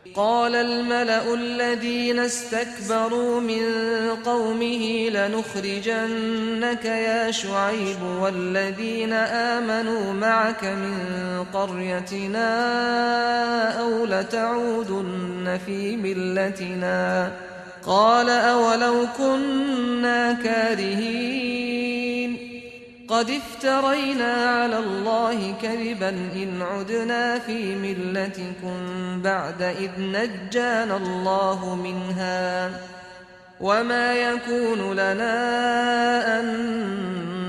قال الملأ الذين استكبروا من قومه لنخرجنك يا شعيب والذين آمنوا معك من قريتنا أو لتعودن في ملتنا قال أولو كنا كارهين قد افترينا على الله كذبا إن عدنا في ملتكم بعد إذ نجانا الله منها وما يكون لنا أن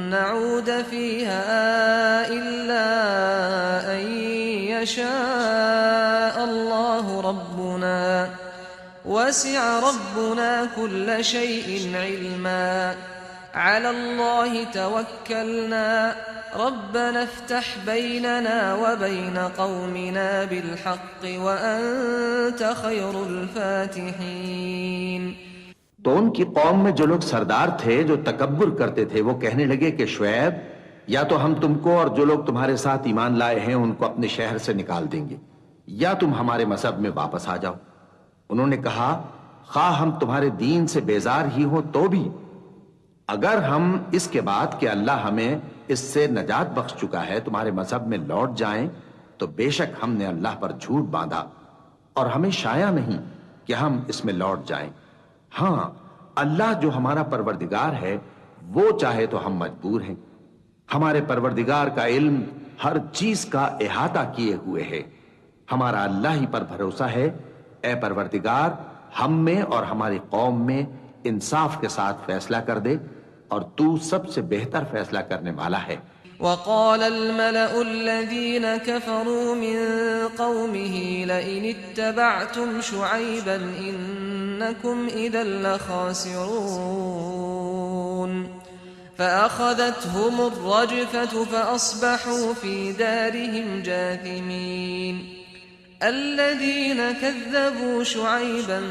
نعود فيها إلا أن يشاء الله ربنا وسع ربنا كل شيء علما على الله توكلنا ربنا افتح بيننا وبين قومنا بالحق وأنت خير الفاتحين। तो उनकी कौम में जो लोग सरदार थे जो तकब्बुर करते थे वो कहने लगे कि शुएब या तो हम तुमको और जो लोग तुम्हारे साथ ईमान लाए हैं उनको अपने शहर से निकाल देंगे या तुम हमारे मजहब में वापस आ जाओ। उन्होंने कहा खा हम तुम्हारे दीन से बेजार ही हो तो भी अगर हम इसके बाद कि अल्लाह हमें इससे नजात बख्श चुका है तुम्हारे मजहब में लौट जाएं तो बेशक हमने अल्लाह पर झूठ बांधा और हमें शाया नहीं कि हम इसमें लौट जाएं। हां अल्लाह जो हमारा परवरदिगार है वो चाहे तो हम मजबूर हैं। हमारे परवरदिगार का इल्म हर चीज का इहाता किए हुए है। हमारा अल्लाह ही पर भरोसा है। ए परवरदिगार हम में और हमारी कौम में इंसाफ के साथ फैसला कर दे और तू सबसे बेहतर फैसला करने वाला है। وقال الملأ الذين كفروا من قومه لئن اتبعتم شعيبا إنكم إذا لخاسرون فأخذتهم الرجفة فأصبحوا في دارهم جاثمين الذين كذبوا شعيبا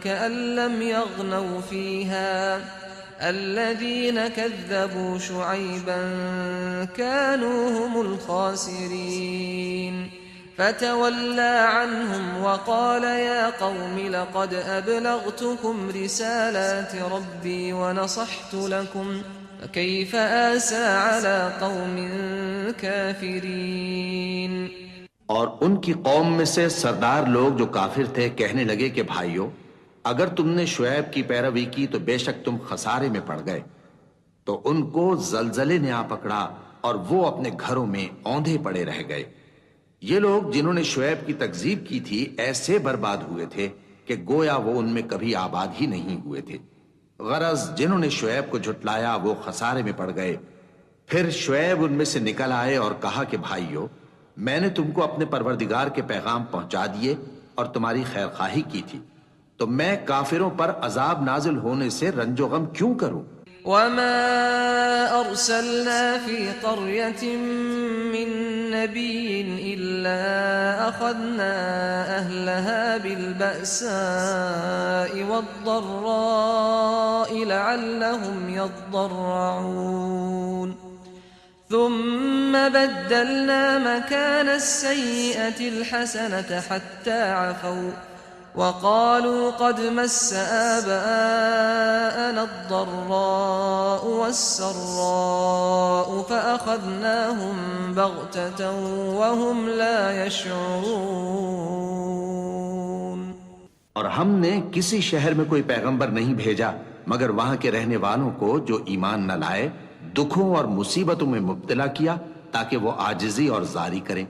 كأن لم يغنوا فيها الذين كذبوا شعيبا كانوا هم الخاسرين فتولى عنهم وقال يا قوم لقد أبلغتكم رسالات ربي ونصحت لكم فكيف آسى على قوم كافرين। और उनकी कौम में से सरदार लोग जो काफिर थे कहने लगे कि भाइयों अगर तुमने शुएब की पैरवी की तो बेशक तुम खसारे में पड़ गए। तो उनको जलजले ने आ पकड़ा और वो अपने घरों में औंधे पड़े रह गए। ये लोग जिन्होंने शुएब की तकजीब की थी ऐसे बर्बाद हुए थे कि गोया वो उनमें कभी आबाद ही नहीं हुए थे। गरज जिन्होंने शुएब को झुटलाया वो खसारे में पड़ गए। फिर शुएब उनमें से निकल आए और कहा कि भाइयों मैंने तुमको अपने परवरदिगार के पैगाम पहुंचा दिए और तुम्हारी खैरखाही की थी, तो मैं काफिरों पर अजाब नाजिल होने से रंजो गम क्यों करूं। वमा अरसलना फी क़र्यतिन मिन नबिय्यिन इल्ला अख़ज़ना अहलहा बिलबअसाइ वद्दर्राइ लअल्लहुम यद्दर्रऊन ثم بدلنا مكان السيئة الحسنة حتى عفوا وقالوا قد مس آباءنا الضراء والسراء فأخذناهم بغتة وهم لا يشعرون। और हमने किसी शहर में कोई पैगंबर नहीं भेजा मगर वहां के रहने वालों को जो ईमान न लाए दुखों और मुसीबतों में मुब्तला किया ताकि वो आजिजी और जारी करें।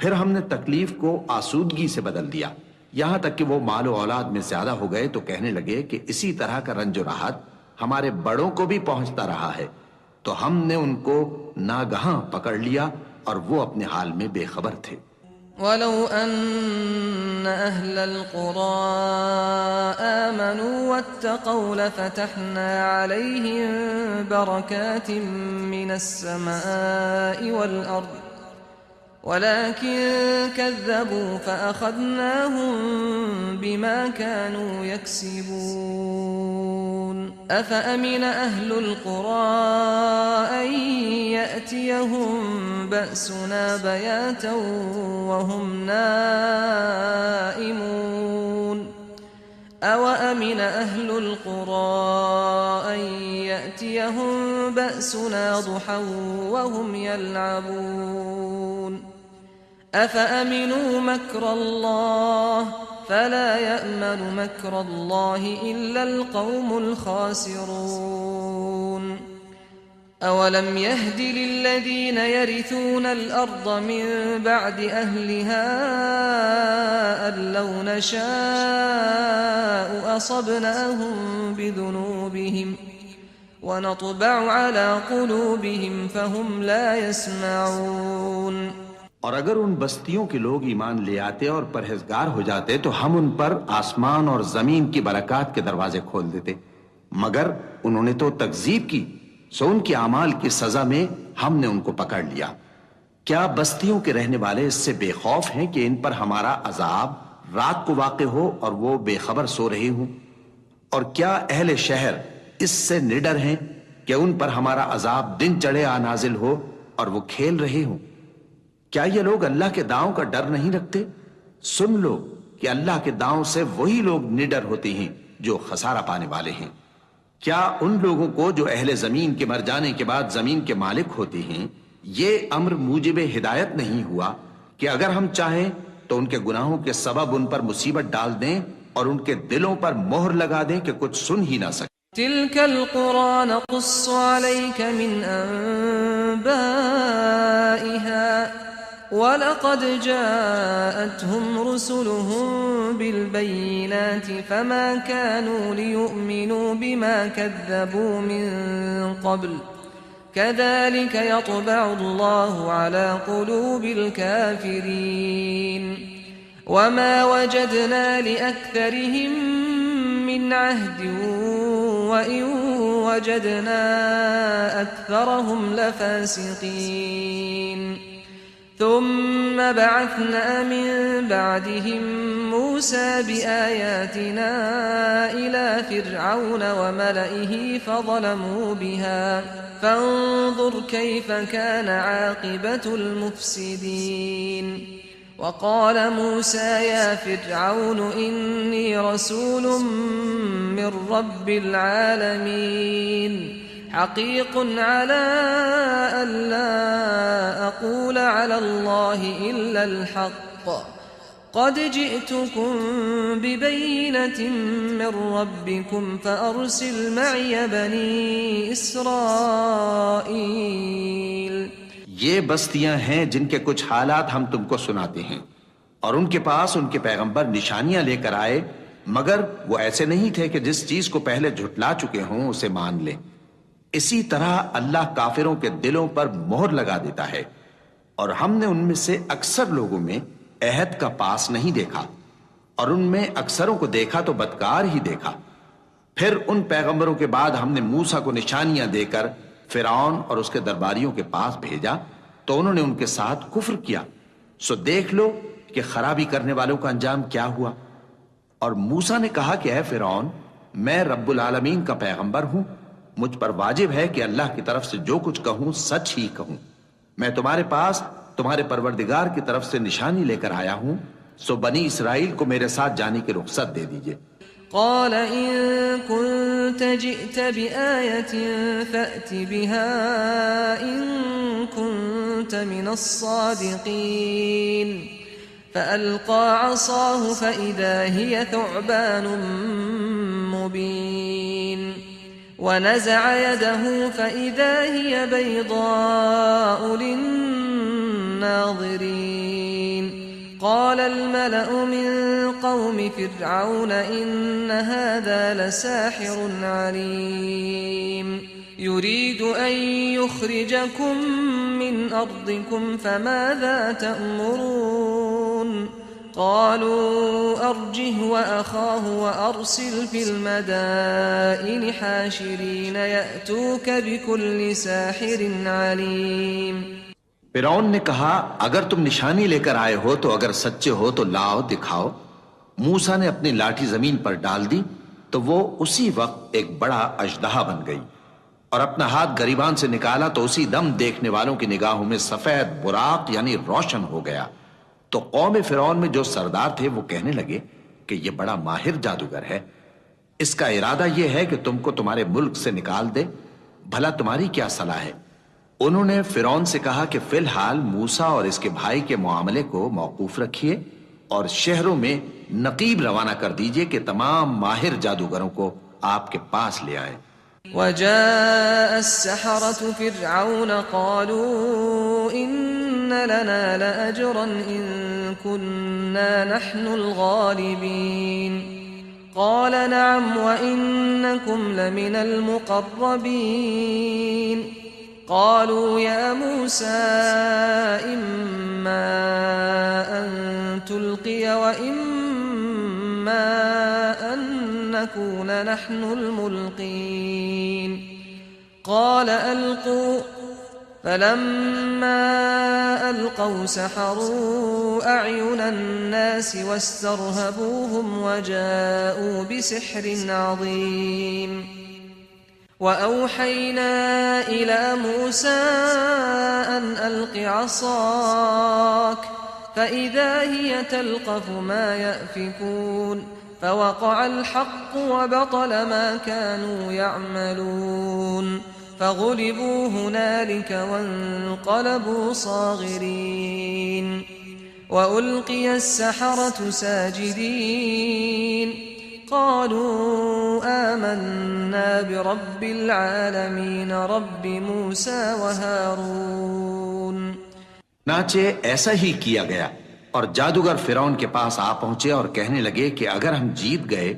फिर हमने तकलीफ को आसूदगी से बदल दिया यहां तक कि वो मालो औलाद में ज्यादा हो गए तो कहने लगे कि इसी तरह का रंजो राहत हमारे बड़ों को भी पहुंचता रहा है। तो हमने उनको नागहां पकड़ लिया और वो अपने हाल में बेखबर थे। वलौ अन्न अहलल क़ुरा आमनू वत्तक़ौ लफ़तहना अलैहिम बरकातिम मिनस समाइ वल अर्द वलाकिन कज़्ज़बू फ़अख़ज़नाहुम बिमा कानू यक्सिबून अफ़अमिन अहलुल क़ुरा अन यअतियहुम बअसुना बयातन वहुम नाइमून أَوَأَمِنَ أَهْلُ الْقُرَىٰ أَن يَأْتِيَهُم بَأْسُنَا ضُحًى وَهُمْ يَلْعَبُونَ أَفَأَمِنُوا مَكْرَ اللَّهِ فَلَا يَأْمَنُ مَكْرَ اللَّهِ إِلَّا الْقَوْمُ الْخَاسِرُونَ أَوَلَمْ يَهْدِ لِلَّذِينَ يَرِثُونَ الْأَرْضَ مِن بَعْدِ أَهْلِهَا أَن لَّوْ نَشَاءُ أَصَبْنَاهُم بِذُنُوبِهِمْ وَنَطْبَعُ عَلَىٰ قُلُوبِهِمْ فَهُمْ لَا يَسْمَعُونَ और अगर उन बस्तियों के लोग ईमान ले आते और परहेजगार हो जाते तो हम उन पर आसमान और जमीन की बरकत के दरवाजे खोल देते, मगर उन्होंने तो तकजीब की, सो उनके अमाल की सजा में हमने उनको पकड़ लिया। क्या बस्तियों के रहने वाले इससे बेखौफ हैं कि इन पर हमारा अजाब रात को वाक़े हो और वो बेखबर सो रहे हों? और क्या अहले शहर इससे निडर हैं कि उन पर हमारा अजाब दिन चढ़े आ नाजिल हो और वो खेल रहे हों? क्या ये लोग अल्लाह के दांव का डर नहीं रखते? सुन लो कि अल्लाह के दांव से वही लोग निडर होते हैं जो खसारा पाने वाले हैं। क्या उन लोगों को जो अहले जमीन के मर जाने के बाद जमीन के मालिक होते हैं, ये अम्र मूजिब हिदायत नहीं हुआ कि अगर हम चाहें तो उनके गुनाहों के सबब उन पर मुसीबत डाल दें और उनके दिलों पर मोहर लगा दें कि कुछ सुन ही ना सके। तिल्कल कुरान नक़ुस्सु अलैका मिन अंबाइहा वलक़द जाअतहुम रुसुलुहुम बिलबय्यिनाति फमा कानू लियुमिनू बिमा कज़्ज़बू मिन क़ब्ल कज़ालिक यत्बअु अल्लाहु अला क़ुलूबिल काफ़िरीन वमा वजदना लिअक्सरिहिम मिन अहदिन वइन वजदना अक्सरहुम लफ़ासिक़ीन ثم بعثنا من بعدهم موسى بآياتنا إلى فرعون وملئه فظلموا بها فانظر كيف كان عاقبة المفسدين وقال موسى يا فرعون إني رسول من رب العالمين حقيق على ألا أقول على الله إلا الحق قد جئتكم ببينة من ربكم فأرسل معي بني إسرائيل। ये बस्तियां हैं जिनके कुछ हालात हम तुमको सुनाते हैं, और उनके पास उनके पैगंबर निशानियां लेकर आए, मगर वो ऐसे नहीं थे कि जिस चीज को पहले झुटला चुके हों उसे मान लें। इसी तरह अल्लाह काफिरों के दिलों पर मोहर लगा देता है, और हमने उनमें से अक्सर लोगों में अहद का पास नहीं देखा, और उनमें अक्सरों को देखा तो बदकार ही देखा। फिर उन पैगंबरों के बाद हमने मूसा को निशानियां देकर फिरौन और उसके दरबारियों के पास भेजा, तो उन्होंने उनके साथ कुफ्र किया। सो देख लो कि खराबी करने वालों का अंजाम क्या हुआ। और मूसा ने कहा कि ऐ फिरौन, मैं रब्बुल आलमीन का पैगंबर हूं, मुझ पर वाजिब है कि अल्लाह की तरफ से जो कुछ कहूं सच ही कहूं। मैं तुम्हारे पास तुम्हारे परवरदिगार की तरफ से निशानी लेकर आया हूं, सो बनी इसराइल को मेरे साथ जाने की रुख्सत दे दीजिए। قال إن كنت جئت بآية فأت بها إن كنت من الصادقين فألقى عصاه فإذا هي ثعبان مبين ونزع يده فإذا هي بيضاء للناظرين قال الملأ من قوم فرعون إن هذا لساحر عليم يريد أن يخرجكم من أرضكم فماذا تأمرون قالوا أرجه وأخاه وأرسل في المدائن حاشرين يأتوك بكل ساحر عليم। फिरौन ने कहा, अगर तुम निशानी लेकर आए हो तो अगर सच्चे हो तो लाओ दिखाओ। मूसा ने अपनी लाठी जमीन पर डाल दी तो वो उसी वक्त एक बड़ा अजदहा बन गई, और अपना हाथ गरीबान से निकाला तो उसी दम देखने वालों की निगाहों में सफेद बुराक यानी रोशन हो गया। तो कौम फिरौन में जो सरदार थे वो कहने लगे, कि यह बड़ा माहिर जादूगर है। इसका इरादा यह है कि तुमको तुम्हारे मुल्क से निकाल दे। भला तुम्हारी क्या सलाह है? उन्होंने फिरौन से कहा कि फिलहाल मूसा और इसके भाई के मामले को मौकूफ रखिए और शहरों में नकीब रवाना कर दीजिए कि तमाम माहिर जादूगरों को आपके पास ले आए। वजाअ अस्सहरतु फिरऔन क़ालू इन्न लना लअजरन इन कुन्ना नहनुल गालिबीन क़ाल नअम व इन्नकुम लमिनल मुक़र्रबीन क़ालू या मूसा इम्मा अन तुल्क़िय व इम्मा अन नकून नहनुल मुल्क़ीन क़ाल अल्क़ू फलम्मा अल्क़ौ सहरू अअयुनन नास वस्तरहबूहुम वजाऊ बिसिहरिन अज़ीम वअौहयना इला मूसा अन अल्क़ि असाक फ़इज़ा हिय तल्क़फ़ु मा यअफ़िकून फ़वक़अ अल-हक़्क़ु वबतल मा कानू यअमलून फ़ग़ुलिबू हुनालिक वन्क़लबू साग़िरीन वउल्क़िय अस्सहरतु साजिदीन क़ालू आमन्ना बिरब्बिल आलमीन रब्बि मूसा व हारून। नाचे ऐसा ही किया गया और जादूगर फिरौन के पास आ पहुंचे और कहने लगे कि अगर हम जीत गए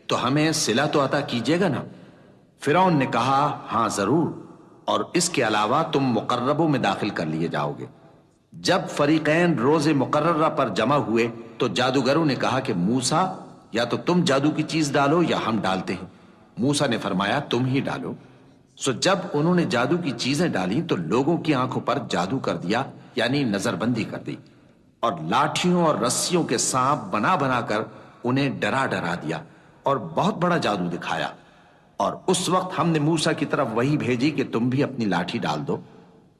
तो हमें सिला तो अता कीजिएगा ना। फिरौन ने कहा, हां जरूर, और इसके अलावा तुम मुकर्रबों में दाखिल कर लिए जाओगे। जब फरीकैन रोजे मुकर्ररा पर जमा हुए तो जादूगरों ने कहा कि मूसा, या तो तुम जादू की चीज डालो या हम डालते हैं। मूसा ने फरमाया, तुम ही डालो। सो जब उन्होंने जादू की चीजें डाली तो लोगों की आंखों पर जादू कर दिया, यानी नजरबंदी कर दी, और लाठियों और रस्सियों के सांप बना बनाकर उन्हें डरा डरा दिया और बहुत बड़ा जादू दिखाया। और उस वक्त हमने मूसा की तरफ वही भेजी कि तुम भी अपनी लाठी डाल दो।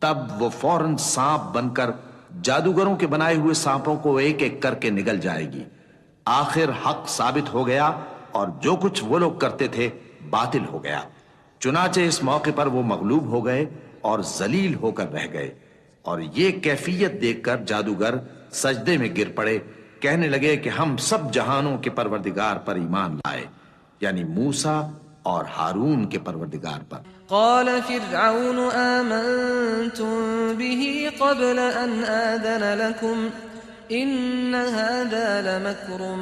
तब वो फौरन सांप बनकर जादूगरों के बनाए हुए सांपों को एक एक करके निगल जाएगी। आखिर हक साबित हो गया और जो कुछ वो लोग करते थे बातिल हो गया। चुनाचे इस मौके पर वो मगलूब हो गए और जलील होकर रह गए। और ये कैफियत देखकर जादूगर सजदे में गिर पड़े, कहने लगे कि हम सब जहानों के परवरदिगार पर ईमान लाए, यानी मूसा और हारून के परवरदिगार पर। क़ाल फ़िरऔन आमन्तुम बिही क़ब्ल अन आज़न लकुम इन्न हाज़ा लमक्रुम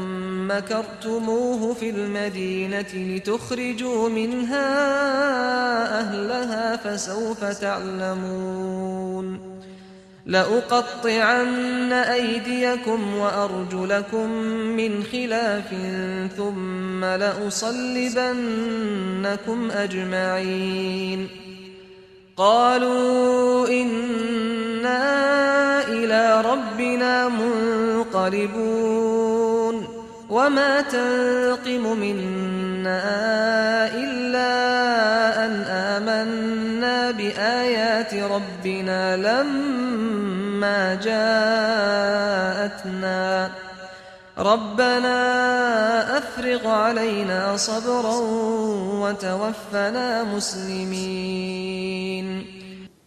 मकरतुमूहु फ़िल मदीनति लितुख़रिजू मिन्हा अहलहा फ़सौफ़ तअलमून लउक़त्तिअन्न अयदियकुम वअरजुलकुम मिन खिलाफ़िन थुम्म लउसल्लिबन्नकुम अजमईन क़ालू इन्ना इला रब्बिना मुन्क़लिबून वमा तन्क़िमु मिन्ना इल्ला अन आमन्ना बिआयाति रब्बिना लम्मा जाअतना रब्बना अफ़्रिग़ अलैना सब्रन वतवफ़्फ़ना मुस्लिमीन।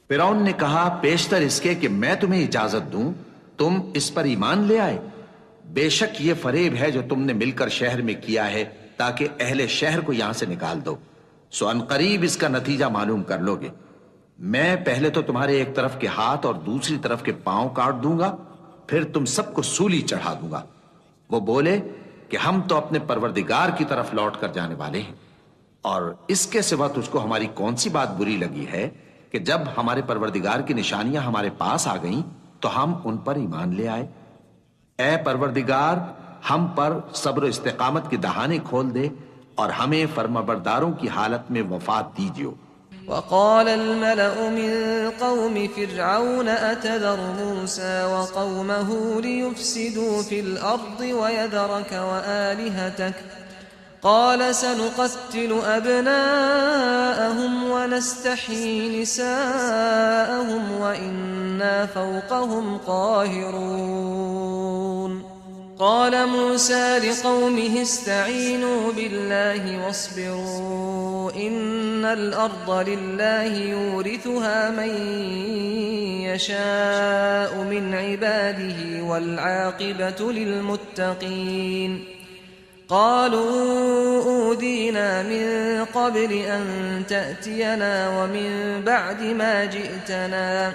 फिरौन ने कहा, पेशतर इसके कि मैं तुम्हें इजाजत दूं, तुम इस पर ईमान ले आए। बेशक ये फरेब है जो तुमने मिलकर शहर में किया है ताकि अहले शहर को यहां से निकाल दो। सो अनकरीब इसका नतीजा मालूम कर लोगे। मैं पहले तो तुम्हारे एक तरफ के हाथ और दूसरी तरफ के पांव काट दूंगा, फिर तुम सबको सूली चढ़ा दूंगा। वो बोले कि हम तो अपने परवरदिगार की तरफ लौट कर जाने वाले हैं, और इसके सिवा तुझको हमारी कौन सी बात बुरी लगी है कि जब हमारे परवरदिगार की निशानियां हमारे पास आ गईं तो हम उन पर ईमान ले आए। ऐ परवरदिगार, हम पर सब्र इस्तिकामत की दहाने खोल दे और हमें फर्माबरदारों की हालत में वफात दीजियो। वक़ाल अल-मलअु मिन क़ौमि फ़िरऔन अतज़रु मूसा व क़ौमहु लियुफ़्सिदू फ़िल अर्ज़ि व यज़रक व आलिहतक क़ाल सनुक़त्तिलु अब्नाअहुम व नस्तहयी निसाअहुम व इन्ना फ़ौक़हुम क़ाहिरून قال موسى لقومه استعينوا بالله واصبروا إن الأرض لله يورثها من يشاء من عباده والعاقبة للمتقين قالوا أوذينا من قبل أن تأتينا ومن بعد ما جئتنا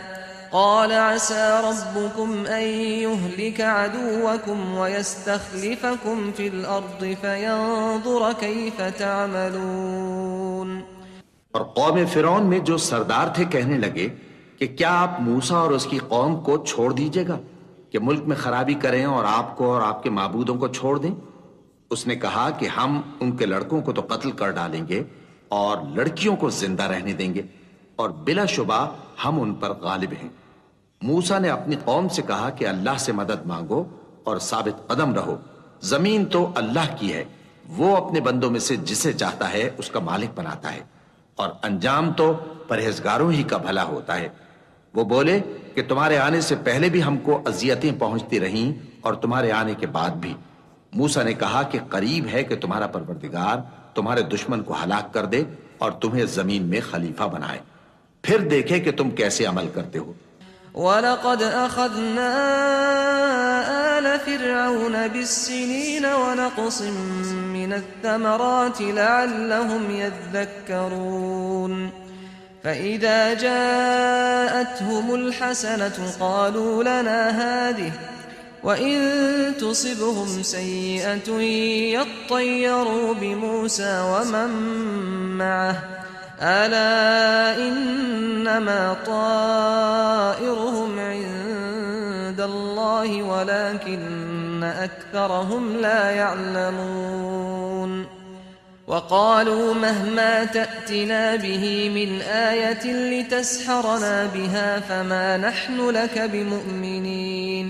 قال عسى ربكم أن يهلك عدوكم ويستخلفكم في الأرض فينظر كيف تعملون। और कौम फिरौन में जो सरदार थे कहने लगे कि क्या आप मूसा और उसकी कौम को छोड़ दीजिएगा कि मुल्क में खराबी करें और आपको और आपके माबूदों को छोड़ दें। उसने कहा कि हम उनके लड़कों को तो कत्ल कर डालेंगे और लड़कियों को जिंदा रहने देंगे और बिलाशुबा हम उन पर गालिब हैं। मूसा ने अपनी कौम से कहा कि अल्लाह से मदद मांगो और साबित कदम रहो। जमीन तो अल्लाह की है, वो अपने बंदों में से जिसे चाहता है उसका मालिक बनाता है और अंजाम तो परहेजगारों ही का भला होता है। वो बोले कि तुम्हारे आने से पहले भी हमको अजियतें पहुंचती रहीं और तुम्हारे आने के बाद भी। मूसा ने कहा कि करीब है कि तुम्हारा परवरदिगार तुम्हारे दुश्मन को हलाक कर दे और तुम्हें जमीन में खलीफा बनाए, फिर देखे कि तुम कैसे अमल करते हो। वलक़द अख़ज़ना आल फ़िरऔन बिस्सिनीन वनक़्सिम मिनत्तमराति लअल्लहुम यज़्ज़क्करून फ़इज़ा जाअतहुमुल हसनतु क़ालू लना हाज़िहि वइन तुसिबहुम सय्यिअतुन यत्तय्यरू बिमूसा वमन मअहु अला इन्नमा ताइरुहुम इन्दल्लाहि वलाकिन्न अक्सरहुम ला यअलमून। वक़ालू महमा तअतिना बिही मिन आयतिन लितस्हरना बिहा फमा नहनु लक बिमुअ्मिनीन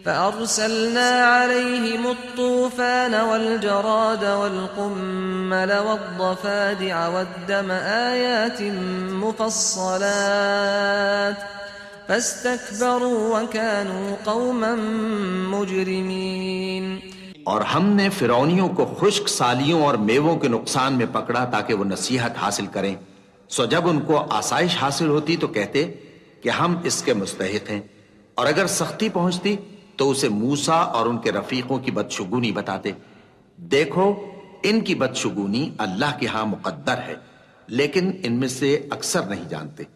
فأرسلنا عليهم الطوفان والجراد والقمل والضفادع والدم آيات مفصلات فاستكبروا وكانوا قوما مجرمين। और हमने फिरौनियों को खुश्क सालियों और मेवों के नुकसान में पकड़ा ताकि वो नसीहत हासिल करें। सो जब उनको आसाइश हासिल होती तो कहते कि हम इसके मुस्तहिक हैं, और अगर सख्ती पहुंचती तो उसे मूसा और उनके रफीकों की बदशुगुनी बताते। देखो इनकी बदशुगुनी अल्लाह के यहां मुकद्दर है, लेकिन इनमें से अक्सर नहीं जानते।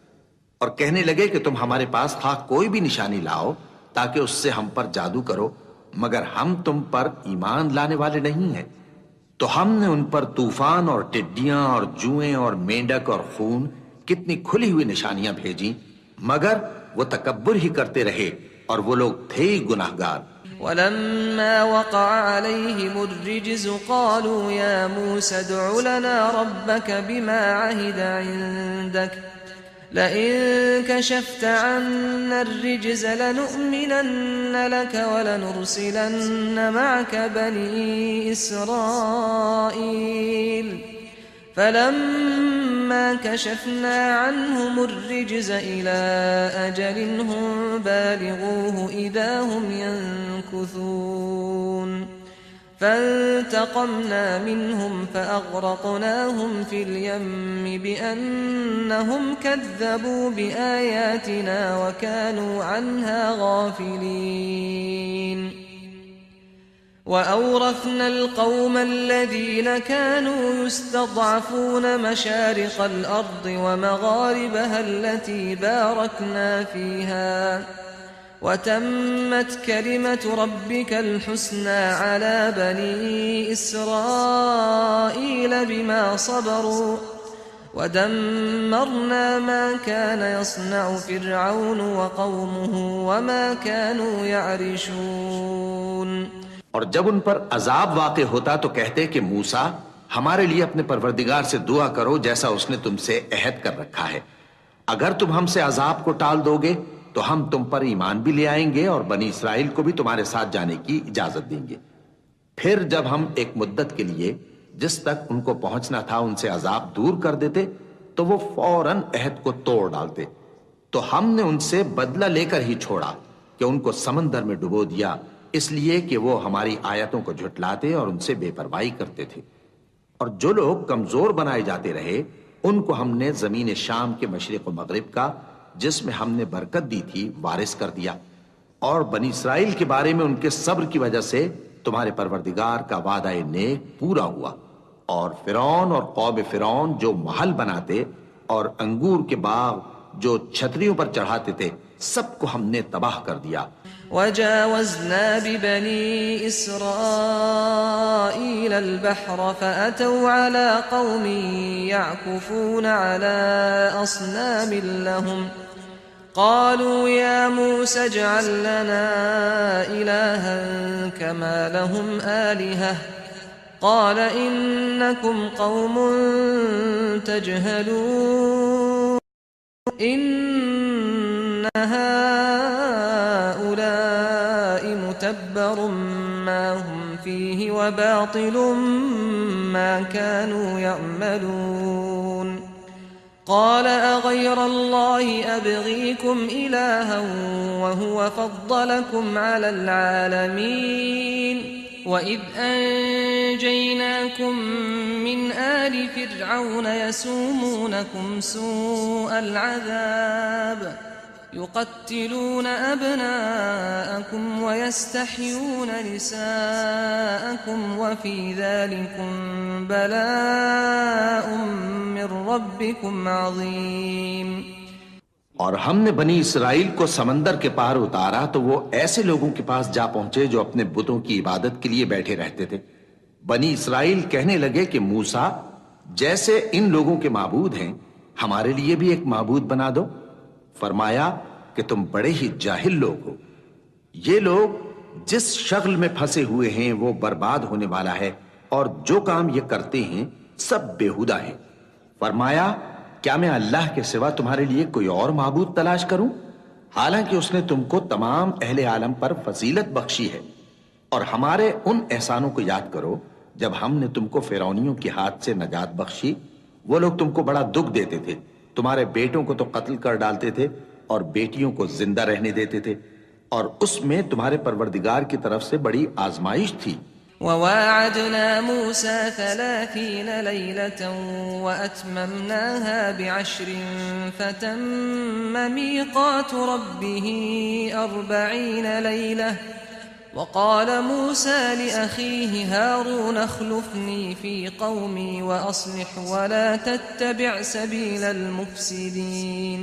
और कहने लगे कि तुम हमारे पास खा कोई भी निशानी लाओ ताकि उससे हम पर जादू करो, मगर हम तुम पर ईमान लाने वाले नहीं हैं। तो हमने उन पर तूफान और टिड्डियां और जुएं और मेंढक और खून कितनी खुली हुई निशानियां भेजी, मगर वो तकब्बुर ही करते रहे और वो लोग थे गुनाहगार। वलम्मा वक़अ अलैहिमुर रिज्ज़ क़ालू या मूसा उद्'उ लना रब्बक बिमा अहिद इंदक लइन कशफ्त अन्ना अर्रिज्ज़ लनु'मिनन्न लक वलनुरसिलन्न मअक बनी इस्राईल फलम्मा कशफना अन्हुम अर्रिज्ज़ इला अजलिन हुम बालिगूहु इज़ा हुम यनकुसून फंतक़मना मिनहुम फअग़रक़नाहुम फिल यम्मि बिअन्नहुम कज़्ज़बू बिआयातिना वकानू अन्हा गाफ़िलीन। وأورثنا القوم الذين كانوا يستضعفون مشارق الأرض ومغاربها التي باركنا فيها وتمت كلمة ربك الحسنى على بني إسرائيل بما صبروا ودمرنا ما كان يصنع فرعون وقومه وما كانوا يعرشون। और जब उन पर अजाब वाक़े होता तो कहते कि मूसा हमारे लिए अपने परवरदिगार से दुआ करो जैसा उसने तुमसे अहद कर रखा है। अगर तुम हमसे अजाब को टाल दोगे तो हम तुम पर ईमान भी ले आएंगे और बनी इसराइल को भी तुम्हारे साथ जाने की इजाजत देंगे। फिर जब हम एक मुद्दत के लिए जिस तक उनको पहुंचना था उनसे अजाब दूर कर देते तो वो फौरन अहद को तोड़ डालते। तो हमने उनसे बदला लेकर ही छोड़ा कि उनको समंदर में डुबो दिया इसलिए कि वो हमारी आयतों को झुटलाते और उनसे बेपरवाही करते थे। और जो लोग कमजोर बनाए जाते रहे उनको हमने जमीन शाम के मशरिक व मगरिब का, जिसमें हमने बरकत दी थी, वारिस कर दिया। और बनी इसराइल के बारे में उनके सब्र की वजह से तुम्हारे परवरदिगार का वादा नेक पूरा हुआ। और फिरौन और कौम फिरौन जो महल बनाते और अंगूर के बाग जो छतरियों पर चढ़ाते थे, सबको हमने तबाह कर दिया। वजावज़ना बिबनी इस्राईल अल-बहर फ़अतौ अला क़ौमिन यअकुफ़ून अला अस्नामिन लहुम क़ालू या मूसा इजअल लना इलाहन कमा लहुम आलिहह क़ाल इन्नकुम क़ौमुन तजहलून इन्न हाउलाइ मुतब्बरुम मा हुम फीहि व बातिलुम मा कानू यअमलून قال أغير الله أبغيكم إلها وهو فضلكم على العالمين وإذ أنجيناكم من آل فرعون يسومونكم سوء العذاب يقتلون أبناءكم ويستحيون نساءكم وفي ذلكم بلاء من ربكم عظيم। और हमने बनी इसराइल को समंदर के पार उतारा तो वो ऐसे लोगों के पास जा पहुंचे जो अपने बुतों की इबादत के लिए बैठे रहते थे। बनी इसराइल कहने लगे कि मूसा, जैसे इन लोगों के माबूद हैं, हमारे लिए भी एक माबूद बना दो। फरमाया कि तुम बड़े ही जाहिल लोग हो। ये लोग जिस शक्ल में फंसे हुए हैं वो बर्बाद होने वाला है, और जो काम ये करते हैं सब बेहुदा है। फरमाया, क्या मैं अल्लाह के सिवा तुम्हारे लिए कोई और माबूद तलाश करूं, हालांकि उसने तुमको तमाम अहले आलम पर फजीलत बख्शी है। और हमारे उन एहसानों को याद करो जब हमने तुमको फिरौनियों के हाथ से नजात बख्शी। वो लोग तुमको बड़ा दुख देते थे, तुम्हारे बेटों को तो कत्ल कर डालते थे और बेटियों को जिंदा रहने देते थे, और उसमें तुम्हारे परवरदिगार की तरफ से बड़ी आजमाइश थी। ववाअदना मूसा 30 लैलतन वअतममनाहा बिअश्रिन फतम्म मीक़ातु रब्बिह 40 लैलह वक़ाल मूसा लिअख़ीह हारून अख़्लुफ़नी फ़ी क़ौमी वअस्लिह वला तत्तबिअ सबीलल मुफ़्सिदीन।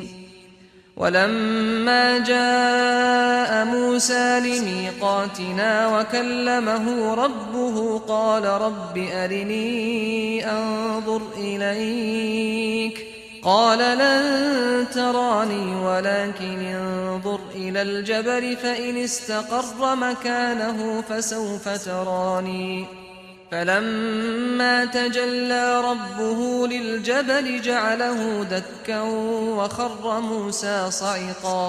वलम्मा जाअ मूसा लिमीक़ातिना वकल्लमहु रब्बुहु क़ाल रब्बि अरिनी अंज़ुर इलैक क़ाल लन तरानी वलकिन इंज़ुर इलल जबल फ़इन इस्तक़र्र मकानहु फसौफ़ तरानी फलम्मा तजल्ला रब्बुहु लिलजबल जअलहु दक्का वख़र्र मूसा सइक़ा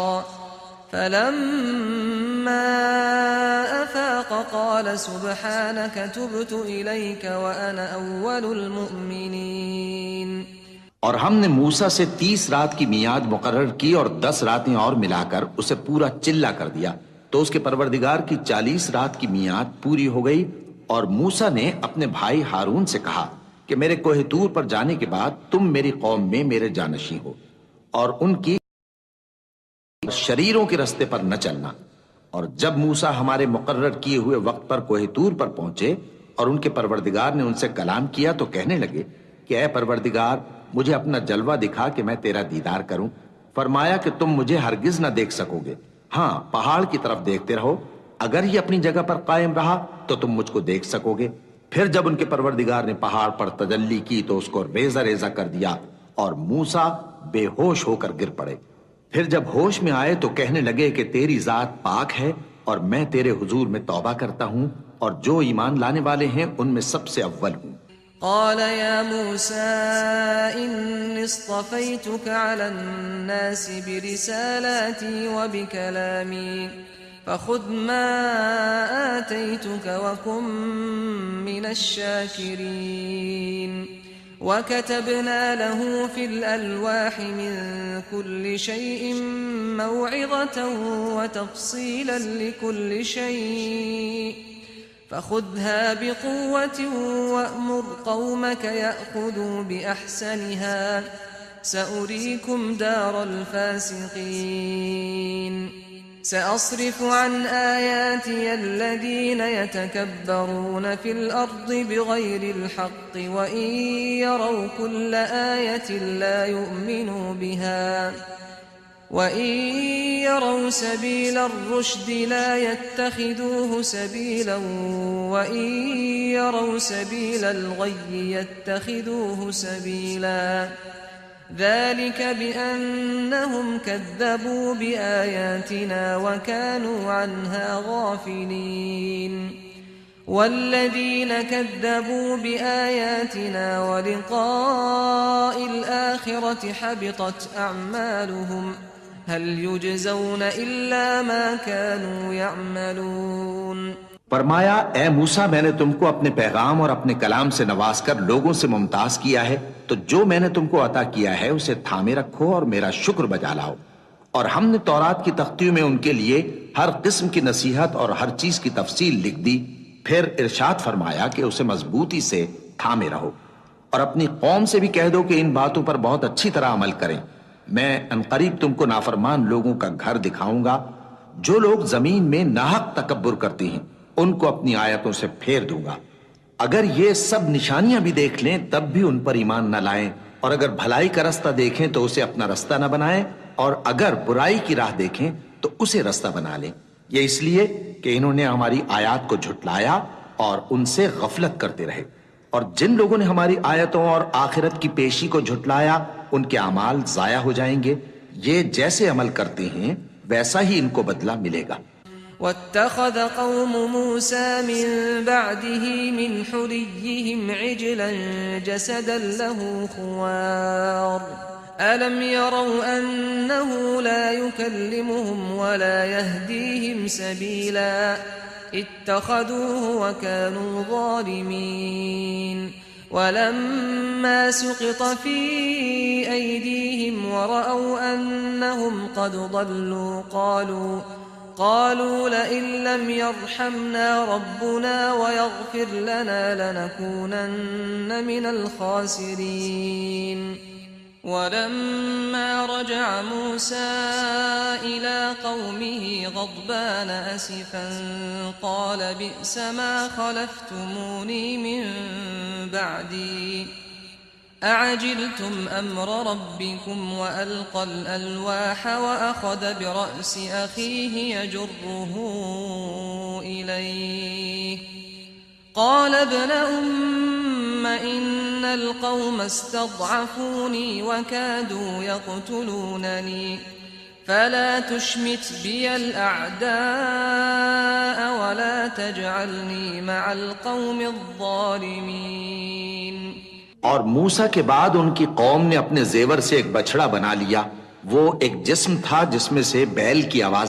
फलम्मा अफ़ाक़ क़ाल सुब्हानक तुब्तु इलैक व अना अव्वलुल मुअ्मिनीन। और हमने मूसा से 30 रात की मियाद मुकर्रर की और 10 रातें और मिलाकर उसे पूरा चिल्ला कर दिया। तो उसके परवरदिगार की 40 रात की मियाद पूरी हो गई। और मूसा ने अपने भाई हारून से कहा कि मेरे कोहे तूर पर जाने के बाद तुम मेरी कौम में मेरे जानशी हो और उनकी शरीरों के रास्ते पर न चलना। और जब मूसा हमारे मुकर्रर किए हुए वक्त पर कोहे तूर पर पहुंचे और उनके परवरदिगार ने उनसे कलाम किया तो कहने लगे कि ऐ परवरदिगार, मुझे अपना जलवा दिखा कि मैं तेरा दीदार करूं। फरमाया कि तुम मुझे हरगिज न देख सकोगे, हाँ पहाड़ की तरफ देखते रहो, अगर ये अपनी जगह पर कायम रहा तो तुम मुझको देख सकोगे। फिर जब उनके परवरदिगार ने पहाड़ पर तजल्ली की तो उसको रेजा रेजा कर दिया और मूसा बेहोश होकर गिर पड़े। फिर जब होश में आए तो कहने लगे कि तेरी जात पाक है और मैं तेरे हुजूर में तौबा करता हूं और जो ईमान लाने वाले हैं उनमें सबसे अव्वल हूं। قال يا موسى إني اصطفيتك على الناس برسالاتي وبكلامي فخذ ما آتيتك وكن من الشاكرين وكتبنا له في الألواح من كل شيء موعظة وتفصيلا لكل شيء فخذها بقوة وأمر قومك يأخذوا بأحسنها سأريكم دار الفاسقين سأصرف عن آياتي الذين يتكبرون في الأرض بغير الحق وإن يروا كل آية لا يؤمنوا بها وإن يروا سبيل الرشد لا يتخذوه سبيلا وإن يروا سبيل الغي يتخذوه سبيلا ذلك بأنهم كذبوا بآياتنا وكانوا عنها غافلين والذين كذبوا بآياتنا ولقاء الآخرة حبطت أعمالهم هل يجزون إلا ما كانوا يعملون फरमाया, ए मूसा, मैंने तुमको अपने पैगाम और अपने कलाम से नवाजकर लोगों से मुमताज किया है, तो जो मैंने तुमको अता किया है उसे थामे रखो और मेरा शुक्र बजा लाओ। और हमने तौरात की तख्तियों में उनके लिए हर किस्म की नसीहत और हर चीज की तफसील लिख दी। फिर इरशाद फरमाया कि उसे मजबूती से थामे रहो और अपनी कौम से भी कह दो कि इन बातों पर बहुत अच्छी तरह अमल करें। मैं अनकरीब तुमको नाफरमान लोगों का घर दिखाऊंगा। जो लोग जमीन में नाहक तकब्बुर करती हैं उनको अपनी आयतों से फेर दूंगा। अगर ये सब निशानियां भी देख लें तब भी उन पर ईमान न लाएं, और अगर भलाई का रास्ता देखें तो उसे अपना रास्ता न बनाएं, और अगर बुराई की राह देखें तो उसे रास्ता बना लें। ये इसलिए कि इन्होंने हमारी आयत को झुटलाया और उनसे गफलत करते रहे। और जिन लोगों ने हमारी आयतों और आखिरत की पेशी को झुटलाया उनके अमाल जाया हो जाएंगे। ये जैसे अमल करते हैं वैसा ही इनको बदला मिलेगा। واتخذ قوم موسى من بعده من حليهم عجلا جسدا له خوار ألم يروا أنه لا يكلمهم ولا يهديهم سبيلا اتخذوه وكانوا ظالمين ولما سقط في أيديهم ورأوا أنهم قد ضلوا قالوا لئن لم يرحمنا ربنا ويغفر لنا لنكونن من الخاسرين ولما رجع موسى إلى قومه غضبان أسفا قال بئس ما خلفتموني من بعدي أعجلتم أمر ربكم وألقى الألواح وأخذ برأس أخيه يجره إليه قال ابن أم إن القوم استضعفوني وكادوا يقتلونني فلا تشمت بي الأعداء ولا تجعلني مع القوم الظالمين। और मूसा के बाद उनकी कौम ने अपने जेवर से एक बछड़ा बना लिया। वो एक जिस्म था जिसमें से बैल की आवाज।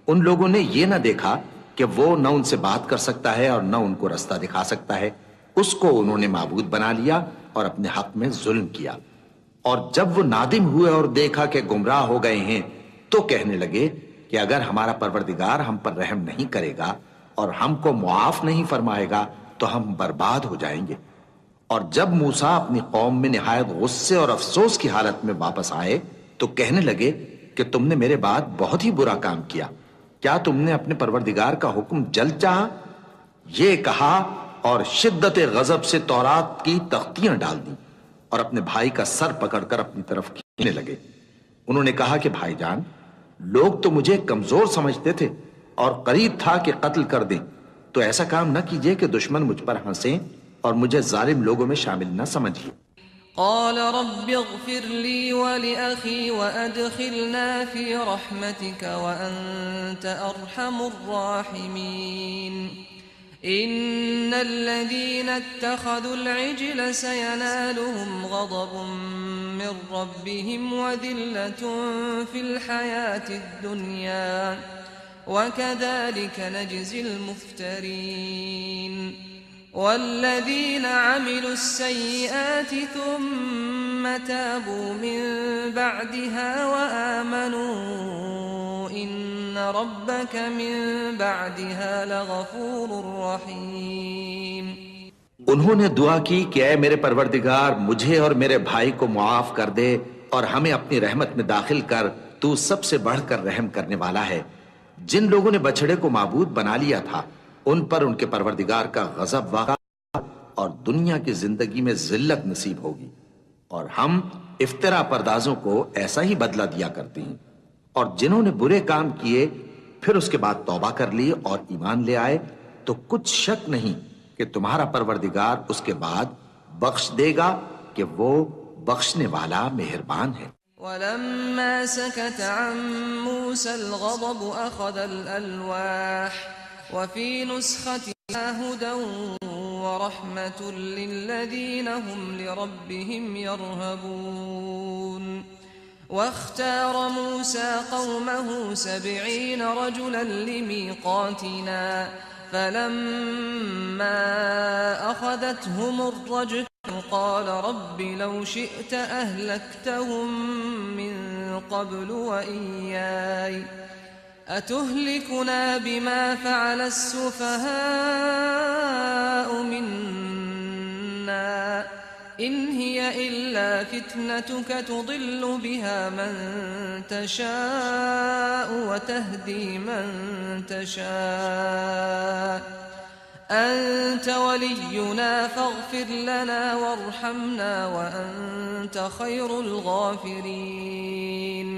उन लोगों ने ये ना देखा कि वो न उनसे बात कर सकता है और न उनको रास्ता दिखा सकता है। उसको उन्होंने माबूद बना लिया और अपने हक में जुल्म किया। और जब वो नादिम हुए और देखा कि गुमराह हो गए हैं तो कहने लगे कि अगर हमारा परवरदिगार हम पर रहम नहीं करेगा और हमको मुआफ नहीं फरमाएगा तो हम बर्बाद हो जाएंगे। और जब मूसा अपनी कौम में निहायत गुस्से और अफसोस की हालत में वापस आए तो कहने लगे कि तुमने मेरे बाद बहुत ही बुरा काम किया। क्या तुमने अपने परवरदिगार का हुक्म जल्द चाहा? ये कहा और शिद्दत गजब से तौरात की तख्तियां डाल दी और अपने भाई का सर पकड़कर अपनी तरफ खींचने लगे। उन्होंने कहा कि भाईजान, लोग तो मुझे कमजोर समझते थे और करीब था कि कत्ल कर दें, तो ऐसा काम न कीजिए कि दुश्मन मुझ पर हंसें और मुझे जालिम लोगों में शामिल न समझिए। قال رب اغفر لي ولأخي وأدخلنا في رحمتك وأنت أرحم الراحمين إن الذين اتخذوا العجل سينالهم غضب من ربهم وذلة في الحياة الدنيا وكذلك نجزي المفترين वल्लज़ीन अमिलुस्सय्यिआति थुम्मा ताबू मिन बअदिहा व आमनू इन्न रब्बक मिन बअदिहा लगफूरुर रहीम। उन्होंने दुआ की कि ऐ मेरे परवरदिगार, मुझे और मेरे भाई को मुआफ कर दे और हमें अपनी रहमत में दाखिल कर, तू सबसे बढ़कर रहम करने वाला है। जिन लोगों ने बछड़े को माबूद बना लिया था उन पर उनके परवरदिगार का गजब वाक़ा और दुनिया की जिंदगी में जिल्लत नसीब होगी, और हम इफ्तिरा परदाजों को ऐसा ही बदला दिया करते हैं। और जिन्होंने बुरे काम किए फिर उसके बाद तौबा कर ली और ईमान ले आए तो कुछ शक नहीं कि तुम्हारा परवरदिगार उसके बाद बख्श देगा कि वो बख्शने वाला मेहरबान है। वलम्मा सकत अन मूसल गज़ब अख़ज़ल अलवाह वफ़ी नुस्ख़तिहा हुदन व रहमतुल लिल्लज़ीना हुम लिरब्बिहिम यरहबून। वख्तार मूसा क़ौमहु 70 रजुलन लिमीक़ातिना फलम्मा अख़ज़तहुमुर रजफ़ु क़ाल रब्बि लौ शि'त अहलक्तहुम मिन क़ब्लु व इय्याय अतुहलिकुना बिमा फ़अल अस्सुफ़हाउ मिन्ना इन हिय इल्ला फ़ित्नतुक तुदिल्लु बिहा मन तशाअ व तहदी मन तशाअ अंत वलियुना फ़ग़फ़िर लना वरहमना व अंत खैरुल गाफ़िरीन।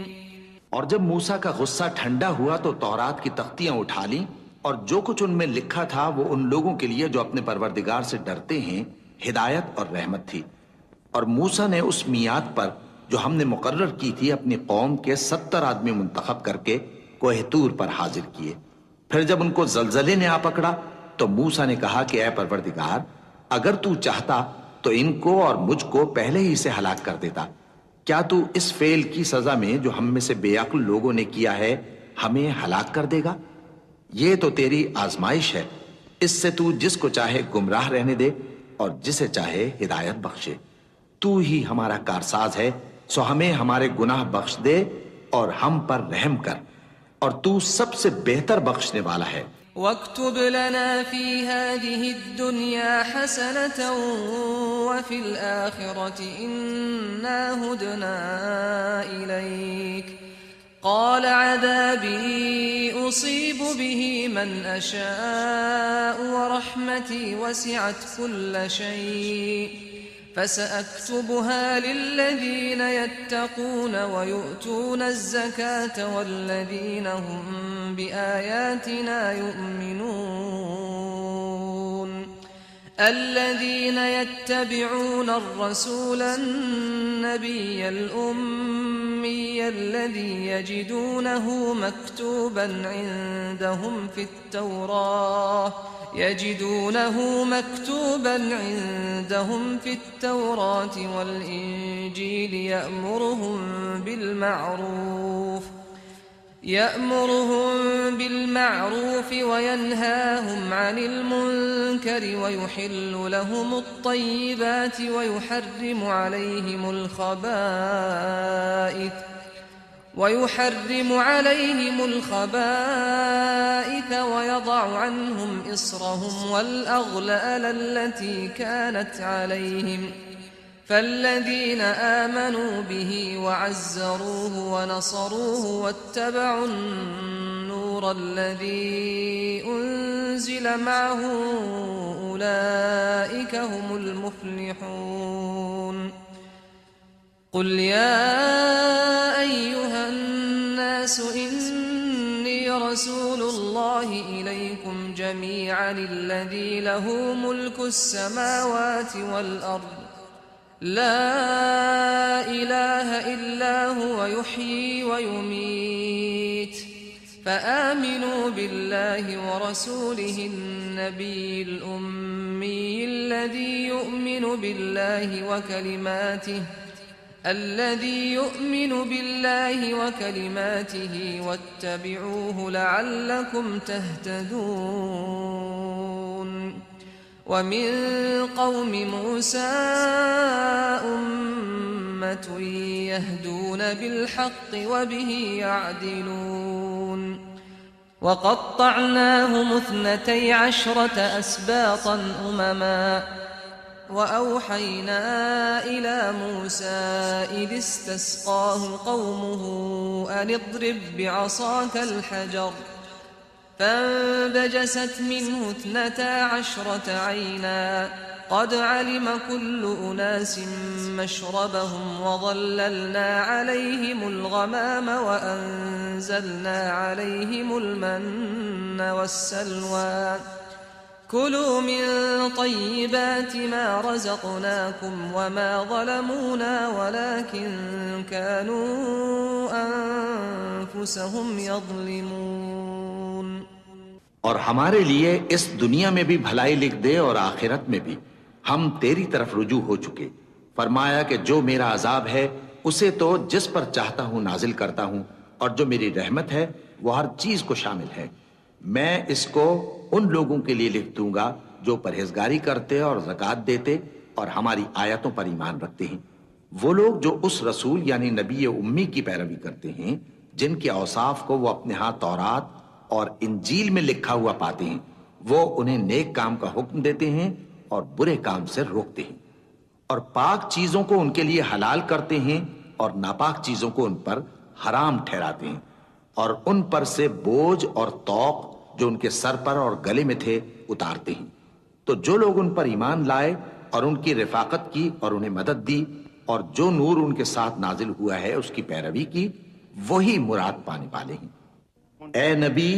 और जब मूसा का गुस्सा ठंडा हुआ तो तौरात की तख्तियां उठा लीं और जो कुछ उनमें लिखा था वो उन लोगों के लिए जो अपने परवरदिगार से डरते हैं हिदायत और रहमत थी। और मूसा ने उस मियाद पर जो हमने मुकर्रर की थी अपनी कौम के 70 आदमी मुंतखब करके कोह तूर पर हाजिर किए। फिर जब उनको जलजले ने आ पकड़ा तो मूसा ने कहा कि ऐ परवरदिगार, अगर तू चाहता तो इनको और मुझको पहले ही से हलाक कर देता। क्या तू इस फेल की सजा में जो हम में से बेअक्ल लोगों ने किया है हमें हलाक कर देगा? ये तो तेरी आजमाइश है, इससे तू जिसको चाहे गुमराह रहने दे और जिसे चाहे हिदायत बख्शे। तू ही हमारा कारसाज है, सो हमें हमारे गुनाह बख्श दे और हम पर रहम कर, और तू सबसे बेहतर बख्शने वाला है। वक्तुब लना फी हादिहि दुनिया हसनतन व फिल आखिरति इन्ना हुदना इलैक क़ाल अज़ाबी उसीबु बिही मन अशाअ व रहमती वसिअत कुल्ल शै' फसअक्तुबुहा लिल्लज़ीन यत्तक़ून व यु'तून अज़्ज़कात वल्लज़ीन हुम बिआयातिना यु'मिनून। الذين يتبعون الرسول النبي الأمي الذي يجدونه مكتوبا عندهم في التوراة والإنجيل يأمرهم بالمعروف وينهاهم عن المنكر ويحل لهم الطيبات ويحرم عليهم الخبائث ويضع عنهم إصرهم والأغلال التي كانت عليهم فالذين آمنوا به وعزروه ونصروه واتبعوا النور الذي أنزل معه أولئك هم المفلحون. قل يا أيها الناس إني رسول الله إليكم جميعا الذي له ملك السماوات والأرض لا إله إلا هو يحيي ويميت فآمنوا بالله ورسوله النبي الأمي الذي يؤمن بالله وكلماته واتبعوه لعلكم تهتدون. वमिन कौमि मूसा उम्मतुन यहदून बिलहक्कि वबिही यअदिलून वक़त्तअनाहुम इस्नतै अशरत अस्बातन उममा वअवहयना इला मूसा इज़ इस्तस्क़ाहु क़ौमुहु अन इज़रिब बिअसाकल हजर فانبجست منه 12 عينا قد علم كل أناس مشربهم وظللنا عليهم الغمام وأنزلنا عليهم المن والسلوى كلوا من طيبات ما رزقناكم وما ظلمونا ولكن كانوا أنفسهم يظلمون और हमारे लिए इस दुनिया में भी भलाई लिख दे और आखिरत में भी हम तेरी तरफ रुजू हो चुके। फरमाया कि जो मेरा अजाब है उसे तो जिस पर चाहता हूं नाजिल करता हूं, और जो मेरी रहमत है वो हर चीज को शामिल है। मैं इसको उन लोगों के लिए लिख दूंगा जो परहेजगारी करते और ज़कात देते और हमारी आयतों पर ईमान रखते हैं। वो लोग जो उस रसूल यानी नबी उम्मी की पैरवी करते हैं जिनके औसाफ को वो अपने हाथ तौरात और इंजील में लिखा हुआ पाते हैं, वो उन्हें नेक काम का हुक्म देते हैं और बुरे काम से रोकते हैं, और पाक चीजों को उनके लिए हलाल करते हैं और नापाक चीजों को उन पर हराम ठहराते हैं, और उन पर से बोझ और तौक जो उनके सर पर और गले में थे उतारते हैं। तो जो लोग उन पर ईमान लाए और उनकी रिफाकत की और उन्हें मदद दी और जो नूर उनके साथ नाजिल हुआ है उसकी पैरवी की, वही मुराद पाने वाले हैं। ए नबी,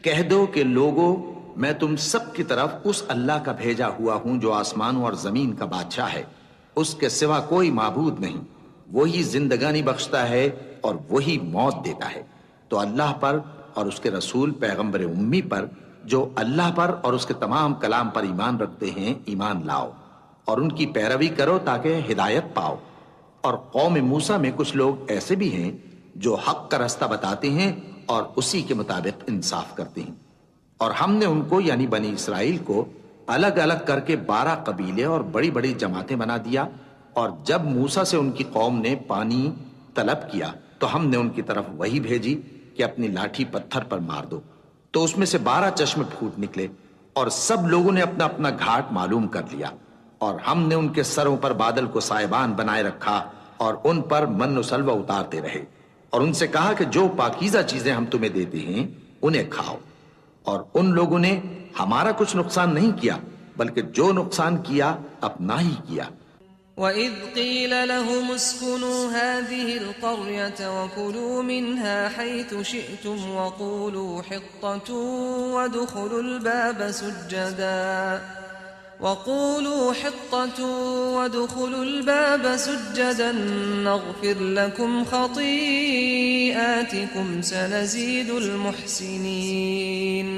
कह दो कि लोगों, मैं तुम सब की तरफ उस अल्लाह का भेजा हुआ हूं जो आसमानों और जमीन का बादशाह है। उसके सिवा कोई माबूद नहीं। वही जिंदगानी बख्शता है और वही मौत देता है। तो अल्लाह पर और उसके रसूल पैगंबर उम्मी पर, जो अल्लाह पर और उसके तमाम कलाम पर ईमान रखते हैं, ईमान लाओ और उनकी पैरवी करो ताकि हिदायत पाओ। और कौम मूसा में कुछ लोग ऐसे भी हैं जो हक का रास्ता बताते हैं और उसी के मुताबिक इंसाफ करते हैं। और हमने उनको यानी बनी इसराइल को अलग अलग करके 12 कबीले और बड़ी बड़ी जमातें बना दिया। और जब मूसा से उनकी कौम ने पानी तलब किया तो हमने उनकी तरफ वही भेजी कि अपनी लाठी पत्थर पर मार दो, तो उसमें से 12 चश्मे फूट निकले और सब लोगों ने अपना अपना घाट मालूम कर लिया। और हमने उनके सरों पर बादल को साइबान बनाए रखा और उन पर मन व सलवा उतारते रहे और उनसे कहा कि जो पाकीज़ा चीजें हम तुम्हें देते हैं उन्हें खाओ। और उन लोगों ने हमारा कुछ नुकसान नहीं किया, बल्कि जो नुकसान किया अपना ही किया। वइज़ क़ील लहुम उस्कुनू हाज़िहिल क़र्यत वकुलू मिन्हा हैथु शिअ्तुम वक़ूलू हित्ततुन वदख़ुलुल बाब सुज्जदा नग़फ़िर लकुम ख़तीआतिकुम सनज़ीदुल मुहसिनीन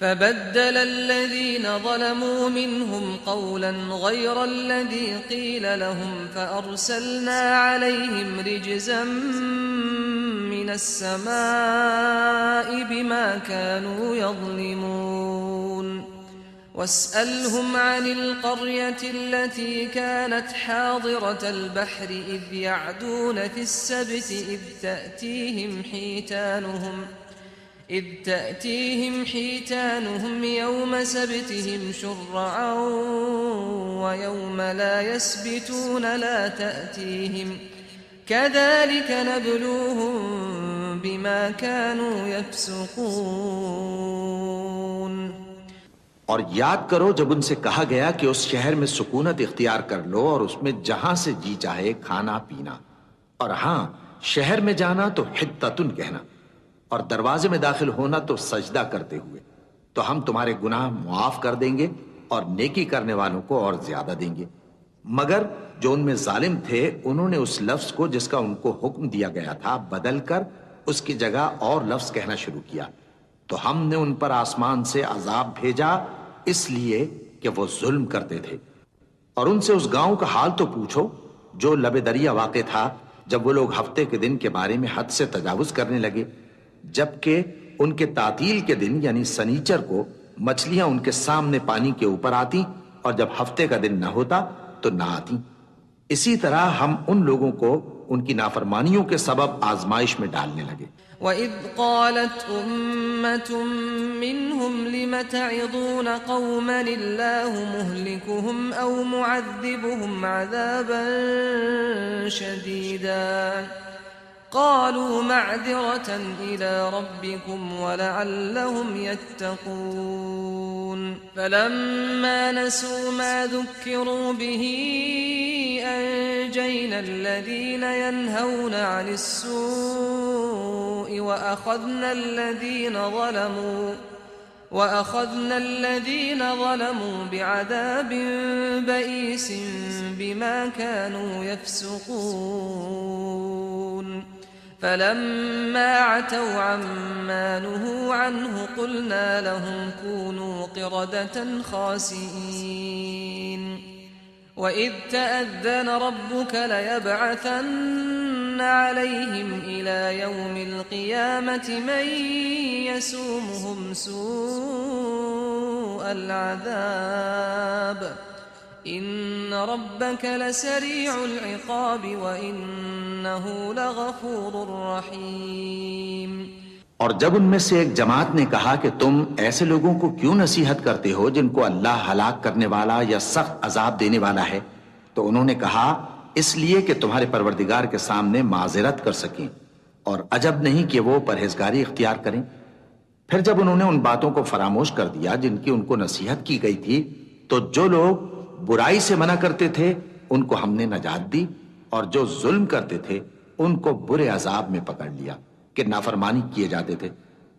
فبدل الذين ظلموا منهم قولا غير الذي قيل لهم فأرسلنا عليهم رجزا من السماء بما كانوا يظلمون واسألهم عن القرية التي كانت حاضرة البحر إذ يعدون في السبت إذ تأتيهم حيتانهم يوم سبتهم شرعا ويوم لا يسبتون لا تأتيهم كذلك نبلوهم بما كانوا يفسقون। और याद करो जब उनसे कहा गया कि उस शहर में सुकूनत इख्तियार कर लो और उसमें जहां से जी चाहे खाना पीना, और हां, शहर में जाना तो हित्ततुन कहना और दरवाजे में दाखिल होना तो सजदा करते हुए, तो हम तुम्हारे गुनाह मुआफ कर देंगे और नेकी करने वालों को और ज्यादा देंगे। मगर जो उनमें जालिम थे उन्होंने उस लफ्ज को जिसका उनको हुक्म दिया गया था बदल कर उसकी जगह और लफ्ज कहना शुरू किया, तो हमने उन पर आसमान से अजाब भेजा इसलिए कि वो जुल्म करते थे। और उनसे उस गांव का हाल तो पूछो जो लबे दरिया वाक़े था, जब वो लोग हफ्ते के दिन के बारे में हद से तजावुज करने लगे, जबकि उनके तातील के दिन यानी सनीचर को मछलियां उनके सामने पानी के ऊपर आती और जब हफ्ते का दिन न होता तो ना आती। इसी तरह हम उन लोगों को उनकी नाफरमानियों के सबब आजमाइश में डालने लगे। وإذ قالت أمة منهم لم تعظون قوما الله مهلكهم أو معذبهم عذابا شديدا قالوا معذرة إلى ربكم ولعلهم يتقون فلما نسوا ما ذكروا به أنجينا الذين ينهون عن السوء وأخذنا الذين ظلموا بعذاب بئيس بما كانوا يفسقون فلما عتوا عما نهوا عنه قلنا لهم كونوا قردة خاسئين وإذ تأذن ربك ليبعثن عليهم إلى يوم القيامة من يسومهم سوء العذاب إن ربك لسريع العقاب وإنه لغفور رحيم। और जब उनमें से एक जमात ने कहा कि तुम ऐसे लोगों को क्यों नसीहत करते हो जिनको अल्लाह हलाक करने वाला या सख्त अजाब देने वाला है, तो उन्होंने कहा इसलिए कि तुम्हारे परवरदिगार के सामने माजिरत कर सकें और अजब नहीं कि वो परहेजगारी इख्तियार करें। फिर जब उन्होंने उन बातों को फरामोश कर दिया जिनकी उनको नसीहत की गई थी, तो जो लोग बुराई से मना करते थे उनको हमने नजात दी और जो जुल्म करते थे उनको बुरे अजाब में पकड़ लिया कि नाफरमानी किए जाते थे।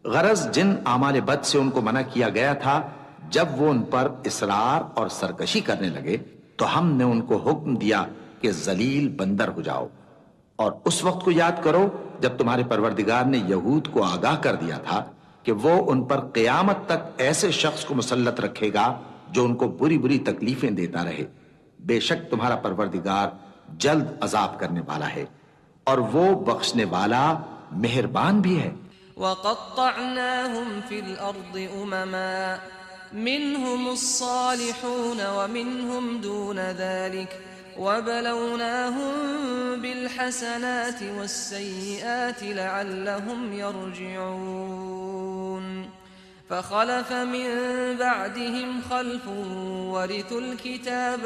गरज जिन आमाल बद से उनको मना किया गया था, जब वो उन पर इसरार और सरकशी करने लगे तो हमने उनको हुक्म दिया कि जलील बंदर हो जाओ। और उस वक्त को याद करो जब तुम्हारे परवरदिगार ने यहूद को आगाह कर दिया था कि वो उन पर क़यामत तक ऐसे शख्स को मुसल्लत रखेगा जो उनको बुरी बुरी तकलीफें देता रहे। बेशक तुम्हारा परवरदिगार जल्द अजाब करने वाला है और वो बख्शने वाला मेहरबान भी है। वक़त्तअनाहुम फिल अर्दि उममा मिनहुमुस्सालिहून व मिनहुम दून ज़ालिक वबलवनाहुम बिलहसनाति वस्सय्यिआति लअल्लहुम यरजिऊन फखलफ मिन बअदिहिम खल्फुन वरिथुल किताब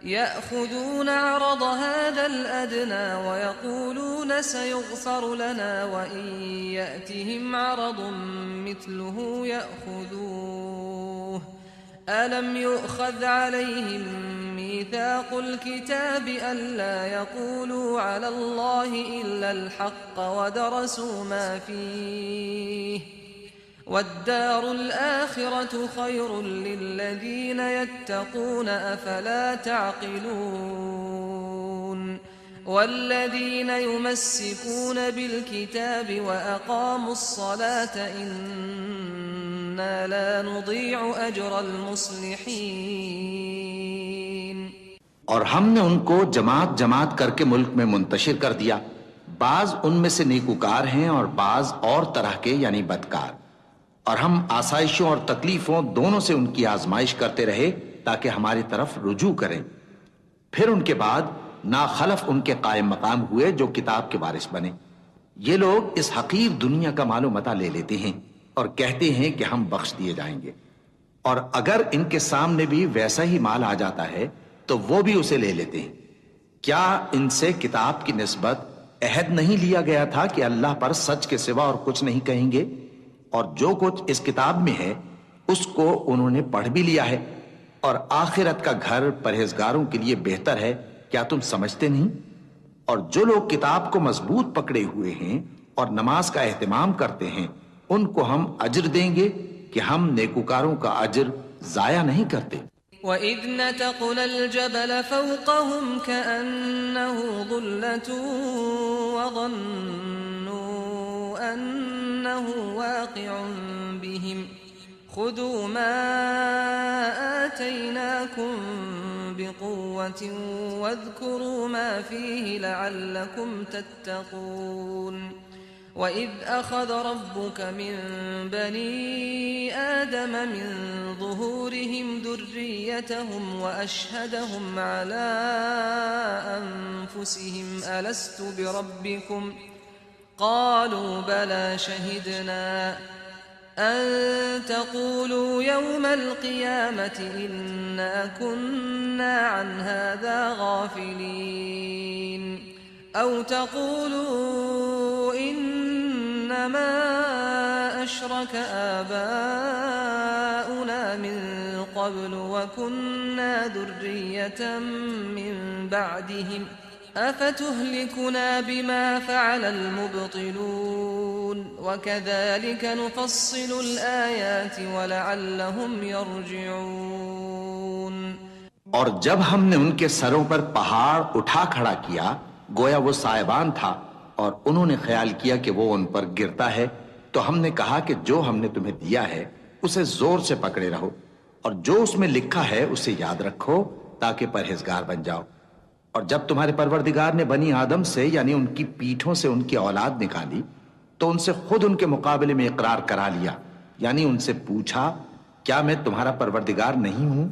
يأخذون عرض هذا الأدنى ويقولون سيغفر لنا وإن يأتهم عرض مثله يأخذوه ألم يؤخذ عليهم ميثاق الكتاب ألا يقولوا على الله إلا الحق ودرسوا ما فيه والدار الآخرة خير للذين يتقون أفلا تعقلون والذين يمسكون بالكتاب وأقاموا الصلاة إنا لا نضيع أجر المصلحين। और हमने उनको जमात जमात करके मुल्क में मुंतशिर कर दिया। बाज उनमें से नेकूकार हैं और बाज और तरह के यानी बदकार। और हम आसाइशों और तकलीफों दोनों से उनकी आजमाइश करते रहे ताकि हमारी तरफ रुजू करें। फिर उनके बाद नाखलफ उनके कायम मकाम हुए जो किताब के वारिस बने। ये लोग इस हकीर दुनिया का मालो मता ले लेते हैं और कहते हैं कि हम बख्श दिए जाएंगे, और अगर इनके सामने भी वैसा ही माल आ जाता है तो वो भी उसे ले लेते हैं। क्या इनसे किताब की निस्बत अहद नहीं लिया गया था कि अल्लाह पर सच के सिवा और कुछ नहीं कहेंगे? और जो कुछ इस किताब में है उसको उन्होंने पढ़ भी लिया है, और आखिरत का घर परहेजगारों के लिए बेहतर है। क्या तुम समझते नहीं? और जो लोग किताब को मजबूत पकड़े हुए हैं और नमाज का एहतमाम करते हैं उनको हम अज्र देंगे कि हम नेकूकारों का अज्र जाया नहीं करते। وَإِذْ نَتَقْنَا الْجَبَلَ فَوْقَهُمْ كَأَنَّهُ ظُلَّةٌ وَظَنُّوا أَنَّهُ واقع بهم خذوا ما آتيناكم بقوة واذكروا ما فيه لعلكم تتقون وإذ أخذ ربك من بني آدم من ظهورهم ذريتهم وأشهدهم على أنفسهم ألست بربكم قالوا بلى شهدنا أن تقولوا يوم القيامة إنا كنا عن هذا غافلين أو تقولوا إنما أشرك آباؤنا من قبل وكنا ذرية من بعدهم أفتهلكنا بما فعل المبطلون وكذلك نفصل الآيات ولعلهم يرجعون। और जब हमने उनके सरों पर पहाड़ उठा खड़ा किया गोया वो साहिबान था और उन्होंने ख्याल किया कि वो उन पर गिरता है, तो हमने कहा कि जो हमने तुम्हें दिया है उसे जोर से पकड़े रहो और जो उसमें लिखा है उसे याद रखो ताकि परहेजगार बन जाओ। और जब तुम्हारे परवरदिगार ने बनी आदम से यानी उनकी पीठों से उनकी औलाद निकाली तो उनसे खुद उनके मुकाबले में इकरार करा लिया, यानी उनसे पूछा क्या मैं तुम्हारा परवरदिगार नहीं हूं?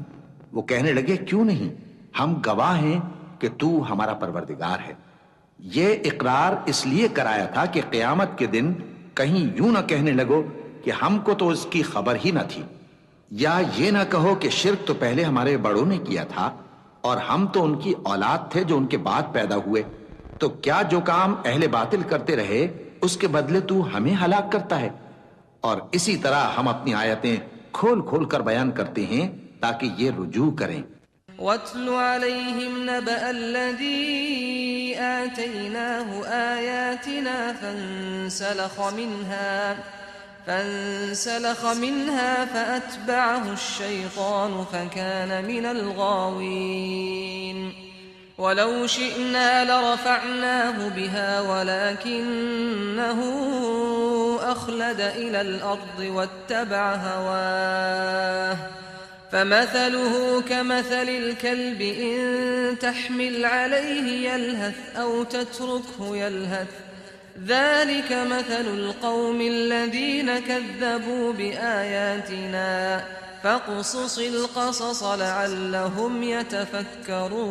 वो कहने लगे क्यों नहीं, हम गवाह हैं कि तू हमारा परवरदिगार है। ये इकरार इसलिए कराया था कि क़यामत के दिन कहीं यूं ना कहने लगो कि हमको तो इसकी खबर ही न थी, या ये ना कहो कि शिर्क तो पहले हमारे बड़ों ने किया था और हम तो उनकी औलाद थे जो उनके बाद पैदा हुए, तो क्या जो काम अहले बातिल करते रहे उसके बदले तू हमें हलाक करता है। और इसी तरह हम अपनी आयतें खोल खोल कर बयान करते हैं ताकि ये रुजू करें। वत्लु अलैहिम नबअ अल्लज़ी आतैनाहु आयातिना फंसलख मिन्हा फअतबअहु अश्शैतानु फकान मिनल गावीन वलौ शिअना लरफअनाहु बिहा वलकिन्नहु अखलद इलल अर्दि वत्तबअ हवाह فمثله كمثل الكلب إن تحمل عليه يلهث أو تتركه يلهث ذلك مثل القوم الذين كذبوا بآياتنا فاقصص القصص لعلهم يتفكرون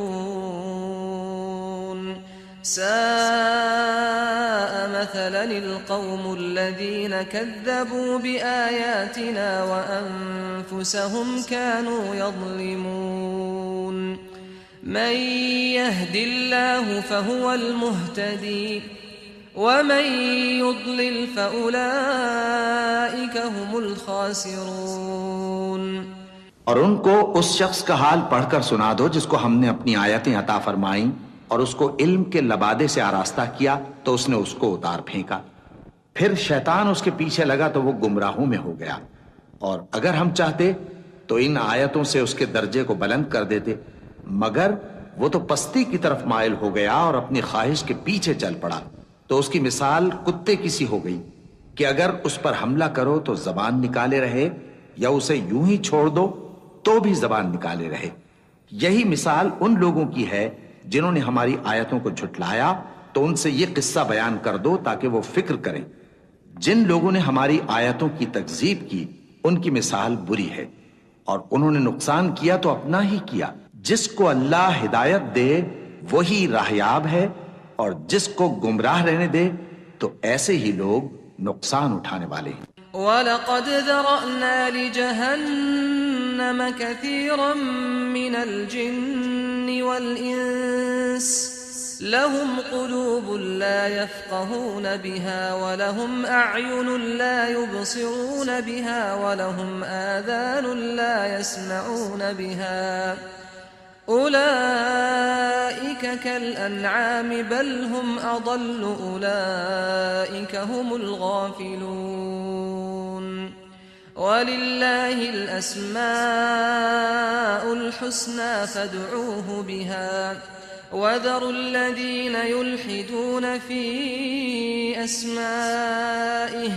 ساء مثلا القوم الذين كذبوا بآياتنا وأنفسهم كانوا يظلمون من يهد الله فهو المهتدي ومن يضلل فأولئك هم الخاسرون। और उनको उस शख्स का हाल पढ़कर सुना दो जिसको हमने अपनी आयतें अता फरमाई और उसको इल्म के लबादे से आरास्ता किया तो उसने उसको उतार फेंका, फिर शैतान उसके पीछे लगा तो वो गुमराहों में हो गया। और अगर हम चाहते तो इन आयतों से उसके दर्जे को बुलंद कर देते, मगर वो तो पस्ती की तरफ माइल हो गया और अपनी ख्वाहिश के पीछे चल पड़ा। तो उसकी मिसाल कुत्ते की सी हो गई कि अगर उस पर हमला करो तो जबान निकाले रहे या उसे यूं ही छोड़ दो तो भी जबान निकाले रहे। यही मिसाल उन लोगों की है जिन्होंने हमारी आयतों को झुटलाया, तो उनसे ये किस्सा बयान कर दो ताकि वो फिक्र करें। जिन लोगों ने हमारी आयतों की तकजीब की उनकी मिसाल बुरी है और उन्होंने नुकसान किया तो अपना ही किया। जिसको अल्लाह हिदायत दे वही राहयाब है और जिसको गुमराह रहने दे तो ऐसे ही लोग नुकसान उठाने वाले हैं। वलक़द ज़रअना लिजहन्नम कसीरम मिनल जिन्नि वल इंस लहुम क़ुलूबुन ला यफ़क़हून बिहा वलहुम अअयुनुन ला युबसिरून बिहा वलहुम आज़ानुन ला यस्मऊन बिहा उलाइक कल अन्आम बल हुम अदल्ल उलाइक हुमुल गाफिलून वलिल्लाहिल अस्माउल हुस्ना फदऊहु बिहा वज़रुल लज़ीना युल्हिदून फी अस्माइहि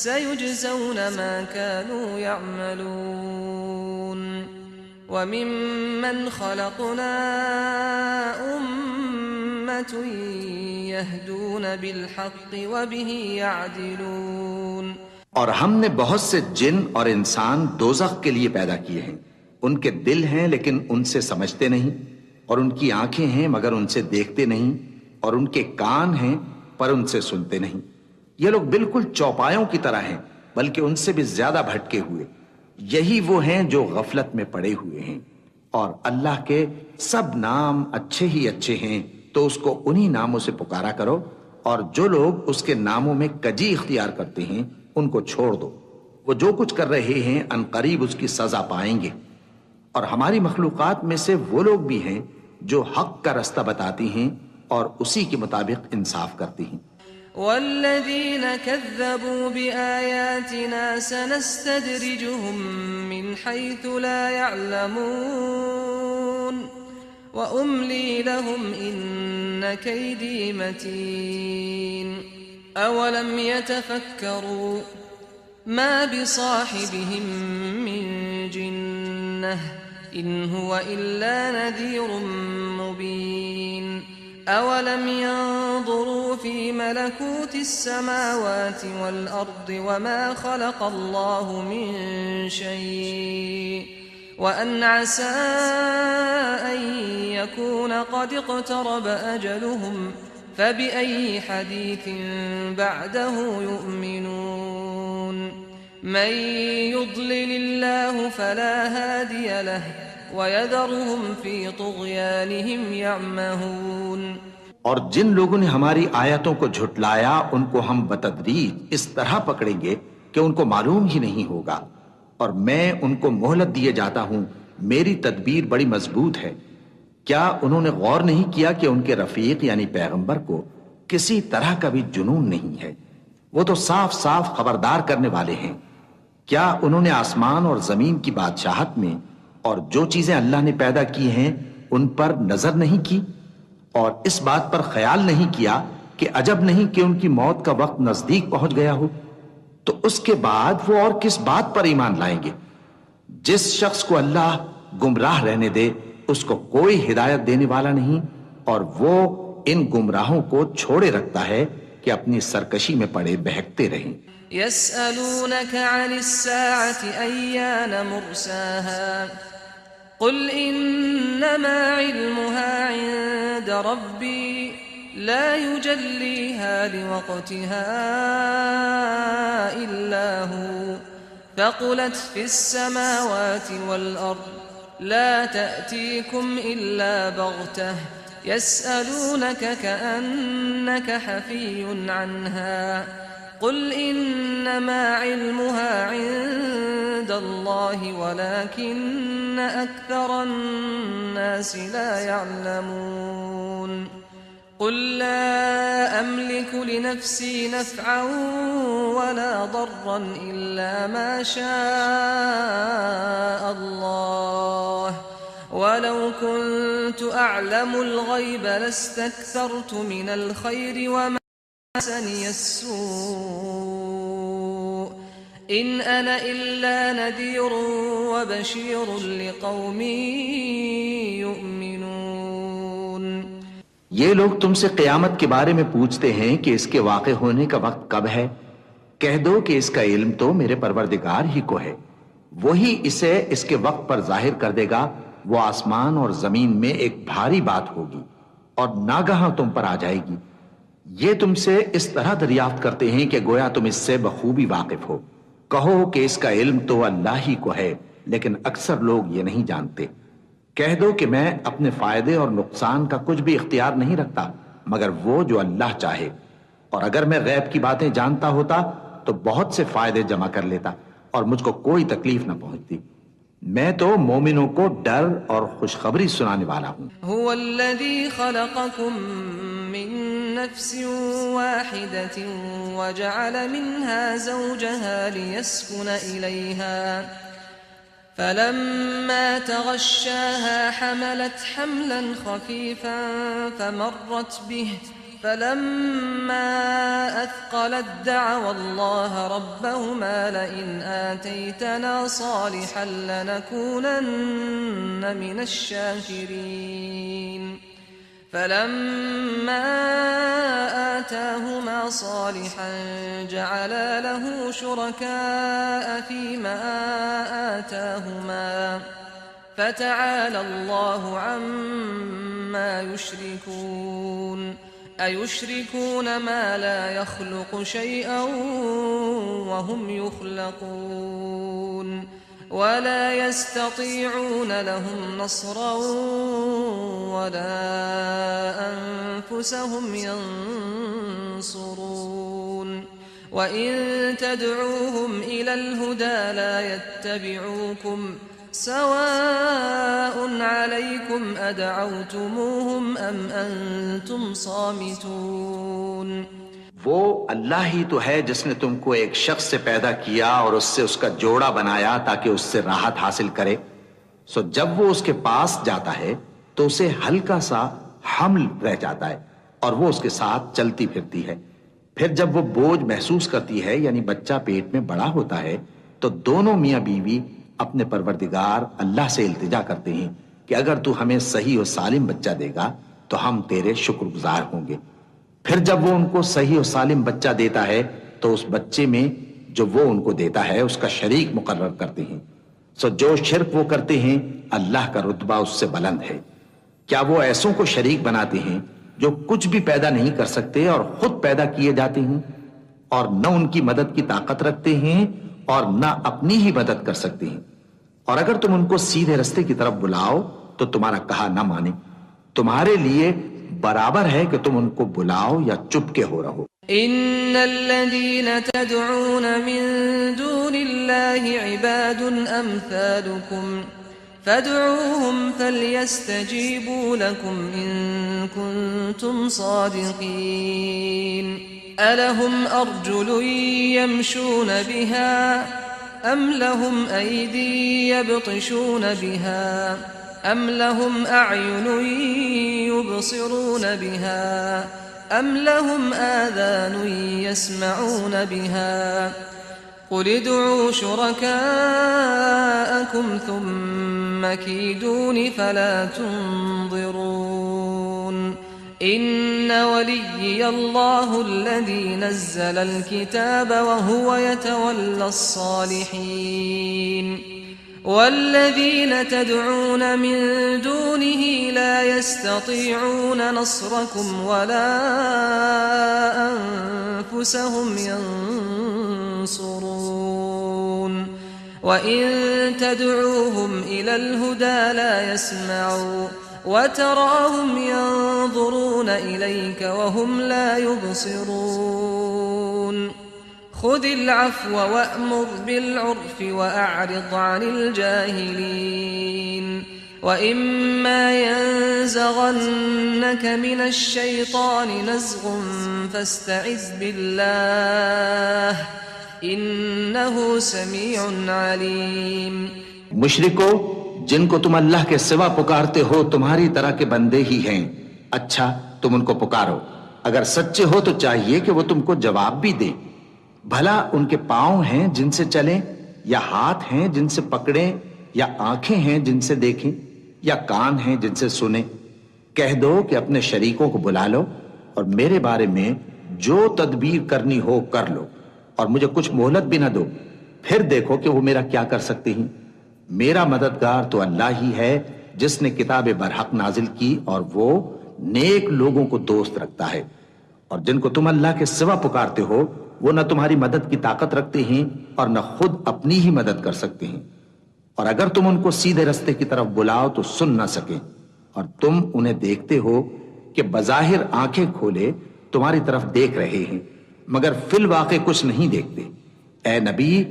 सयुजज़ौन मा कानू यअमलून वमिम्मन खलक़ना उम्मतुन यहदून बिलहक़ व बिही यअदिलून। और हमने बहुत से जिन और इंसान दोज़ख के लिए पैदा किए हैं। उनके दिल हैं लेकिन उनसे समझते नहीं, और उनकी आंखें हैं मगर उनसे देखते नहीं, और उनके कान हैं पर उनसे सुनते नहीं। ये लोग बिल्कुल चौपायों की तरह हैं, बल्कि उनसे भी ज्यादा भटके हुए। यही वो हैं जो गफलत में पड़े हुए हैं। और अल्लाह के सब नाम अच्छे ही अच्छे हैं, तो उसको उन्हीं नामों से पुकारा करो, और जो लोग उसके नामों में कजी इख्तियार करते हैं उनको छोड़ दो। वो जो कुछ कर रहे हैं अनकरीब उसकी सजा पाएंगे। और हमारी मखलूकात में से वो लोग भी हैं जो हक का रास्ता बताती हैं और उसी के मुताबिक इंसाफ करती हैं। वल्लज़ीन कज़्ज़बू बिआयातिना सनस्तद्रिजुहुम मिन हैथु ला यअलमून व उम्ली लहुम इन्न कैदी मतीन। अवलम यतफक्करू मा बिसाहिबिहिम मिन जिन्नह इन हुवा इल्ला नज़ीरुम मुबीन। अवलम यंज़ुरू फी मलकूति स्समावाति वल अर्दि वमा खलक़ल्लाहु मिन शै'इन व अन असा अन यकून क़द इक़्तरब अजलुहुम फबिअय्यि हदीथिन बअदहु यु'मिनून। मन युद्लिलिल्लाहु फला हादिय लहु वयदरुहुम फी तुग़यानिहिम यअमहून। और जिन लोगों ने हमारी आयतों को झुटलाया उनको हम बतदरीज इस तरह पकड़ेंगे कि उनको मालूम ही नहीं होगा। और मैं उनको मोहलत दिए जाता हूं, मेरी तदबीर बड़ी मजबूत है। क्या उन्होंने गौर नहीं किया कि उनके रफीक यानी पैगंबर को किसी तरह का भी जुनून नहीं है? वो तो साफ साफ खबरदार करने वाले हैं। क्या उन्होंने आसमान और जमीन की बादशाहत में और जो चीजें अल्लाह ने पैदा की हैं उन पर नजर नहीं की, और इस बात पर ख्याल नहीं किया कि अजब नहीं कि उनकी मौत का वक्त नजदीक पहुंच गया हो? तो उसके बाद वो और किस बात पर ईमान लाएंगे? जिस शख्स को अल्लाह गुमराह रहने दे उसको कोई हिदायत देने वाला नहीं, और वो इन गुमराहों को छोड़े रखता है कि अपनी सरकशी में पड़े बहकते रहें। यसअलूनक अनिस्साअति अय्यान मुर्साहा कुल इन्नमा इल्मुहा इंद रब्बी ला युजल्लीहा लिवक्तिहा इल्ला हु फकुलत फिस्समावाति वल अर्द ला तअतीकुम इल्ला बग़तह यसअलूनक कअन्नक हफ़ियुन अन्हा कुल इन्नमा इल्मुहा इंदल्लाहि वलाकिन्न अक्सरन्नासि ला यअलमून। कुल ला अमलिकु लिनफ्सी नफ़अन वला दर्रन इल्ला मा शाअ अल्लाह वलौ कुन्तु अअलमुल गैब लस्तक्थरतु मिनल खैरि वमा मस्सनिय अस्सूअ इन अना इल्ला नज़ीरुन व बशीरुन लिक़ौमिन युमिनून। ये लोग तुमसे क़यामत के बारे में पूछते हैं कि इसके वाक़े होने का वक्त कब है। कह दो कि इसका इल्म तो मेरे परवरदिगार ही को है, वही इसे इसके वक्त पर जाहिर कर देगा। वो आसमान और जमीन में एक भारी बात होगी और नागहां तुम पर आ जाएगी। ये तुमसे इस तरह दरियाफ्त करते हैं कि गोया तुम इससे बखूबी वाकिफ हो। कहो कि इसका इल्म तो अल्लाह ही को है, लेकिन अक्सर लोग ये नहीं जानते। कह दो कि मैं अपने फायदे और नुकसान का कुछ भी इख्तियार नहीं रखता मगर वो जो अल्लाह चाहे, और अगर मैं गैब की बातें जानता होता तो बहुत से फायदे जमा कर लेता और मुझको कोई तकलीफ न पहुंचती। मैं तो मोमिनों को डर और खुशखबरी सुनाने वाला हूँ। हुवल्लज़ी खलक़कुम मिन नफ्सिन वाहिदतिन वजअल मिन्हा ज़ौजहा लियस्कुन इलैहा फलम्मा तग़श्शाहा हमलत हम्लन खफ़ीफ़न फमर्रत बिहि फलम्मा अथक़लत दअवा अल्लाह रब्बहुमा लइन आतैतना सालिहन लनकूनन्न मिनश शाकिरीन فلما آتاهما صالحا جعلا له شركاء فيما آتاهما فتعالى الله عما يشركون أيشركون ما لا يخلق شيئا وهم يخلقون ولا يستطيعون لهم نصرا ولا أنفسهم ينصرون وإن تدعوهم إلى الهدى لا يتبعوكم سواء عليكم أدعوتموهم أم أنتم صامتون। वो अल्लाह ही तो है जिसने तुमको एक शख्स से पैदा किया और उससे उसका जोड़ा बनाया ताकि उससे राहत हासिल करे। सो जब वो उसके पास जाता है तो उसे हल्का सा हमल रह जाता है और वो उसके साथ चलती फिरती है। फिर जब वो बोझ महसूस करती है यानी बच्चा पेट में बड़ा होता है तो दोनों मियां बीवी अपने परवरदिगार अल्लाह से इल्तिजा करते हैं कि अगर तू हमें सही और सालिम बच्चा देगा तो हम तेरे शुक्रगुजार होंगे। फिर जब वो उनको सही और सालिम बच्चा देता है तो उस बच्चे में जो वो उनको देता है उसका शरीक मुकर्रर करते हैं। सो जो शिर्क वो करते हैं अल्लाह का रुतबा उससे बुलंद है। क्या वो ऐसों को शरीक बनाते हैं जो कुछ भी पैदा नहीं कर सकते और खुद पैदा किए जाते हैं और न उनकी मदद की ताकत रखते हैं और न अपनी ही मदद कर सकते हैं। और अगर तुम उनको सीधे रास्ते की तरफ बुलाओ तो तुम्हारा कहा न माने। तुम्हारे लिए बराबर है कि तुम उनको बुलाओ या चुपके हो रहो। इन्नल्लज़ीन तदऊन मिन दूनिल्लाहि इबादुन अम्सालुकुम फदऊहुम फलयस्तजीबू लकुम इन कुंतुम सादिकीन अलहुम अर्जुलुन यमशून बिहा अम लहुम ऐदी यबतिशून बिहा أم لهم أعين يبصرون بها أم لهم آذان يسمعون بها قل ادعوا شركاءكم ثم كيدون فلا تنظرون إن وليي الله الذي نزل الكتاب وهو يتولى الصالحين والذين تدعون من دونه لا يستطيعون نصركم ولا أنفسهم ينصرون وإن تدعوهم إلى الهدى لا يسمعوا وتراهم ينظرون إليك وهم لا يبصرون خذ العفو وأمر بالعرف وأعرض عن الجاهلين وإما ينزغنك من الشيطان نزغ فاستعذ بالله إنه سميع عليم। मुशरिको, जिनको तुम अल्लाह के सिवा पुकारते हो तुम्हारी तरह के बंदे ही हैं। अच्छा, तुम उनको पुकारो। अगर सच्चे हो तो चाहिए कि वो तुमको जवाब भी दे। भला उनके पांव हैं जिनसे चलें या हाथ हैं जिनसे पकड़ें या आंखें हैं जिनसे देखें या कान हैं जिनसे सुने। कह दो कि अपने शरीकों को बुला लो और मेरे बारे में जो तदबीर करनी हो कर लो और मुझे कुछ मोहलत भी ना दो, फिर देखो कि वो मेरा क्या कर सकते हैं। मेरा मददगार तो अल्लाह ही है जिसने किताब बरहक नाजिल की और वो नेक लोगों को दोस्त रखता है। और जिनको तुम अल्लाह के सिवा पुकारते हो वो न तुम्हारी मदद की ताकत रखते हैं और न खुद अपनी ही मदद कर सकते हैं। और अगर तुम उनको सीधे रास्ते की तरफ बुलाओ तो सुन ना सके और तुम उन्हें देखते हो कि बज़ाहिर आंखें खोले तुम्हारी तरफ देख रहे हैं मगर फिल वाक़े कुछ नहीं देखते। ए नबी,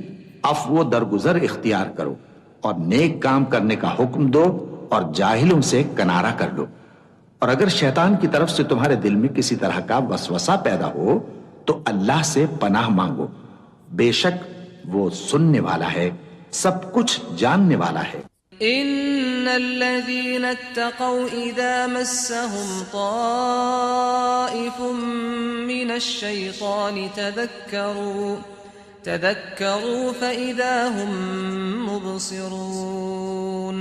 अफ़्व दरगुजर इख्तियार करो और नेक काम करने का हुक्म दो और जाहिलों से किनारा कर लो। और अगर शैतान की तरफ से तुम्हारे दिल में किसी तरह का वसवसा पैदा हो तो अल्लाह से पनाह मांगो, बेशक वो सुनने वाला है, सब कुछ जानने वाला है। इन्नल्लज़ीन इत्तक़ौ इज़ा मस्सहुम ताइफुम मिनश्शैतानि तज़क्करू फ़इज़ा हुम मुबसिरून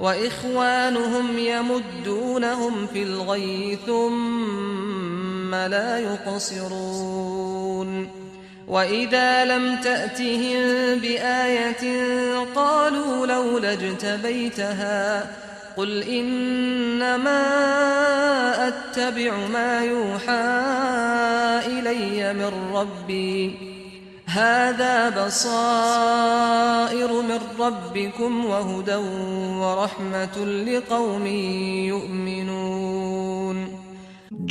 वइख्वानुहुम यमुद्दूनहुम फिल गय्यि थुम्मा ला युक़सिरून वइज़ा लम तअतिहिम बिआयतिन क़ालू लौला इज्तबैतहा क़ुल इन्नमा अत्तबिउ मा यूहा इलय्य मिन रब्बी हाज़ा बसाइर मिन रब्बिकुम वहुदन वरहमतुन लिक़ौमिन युमिनून।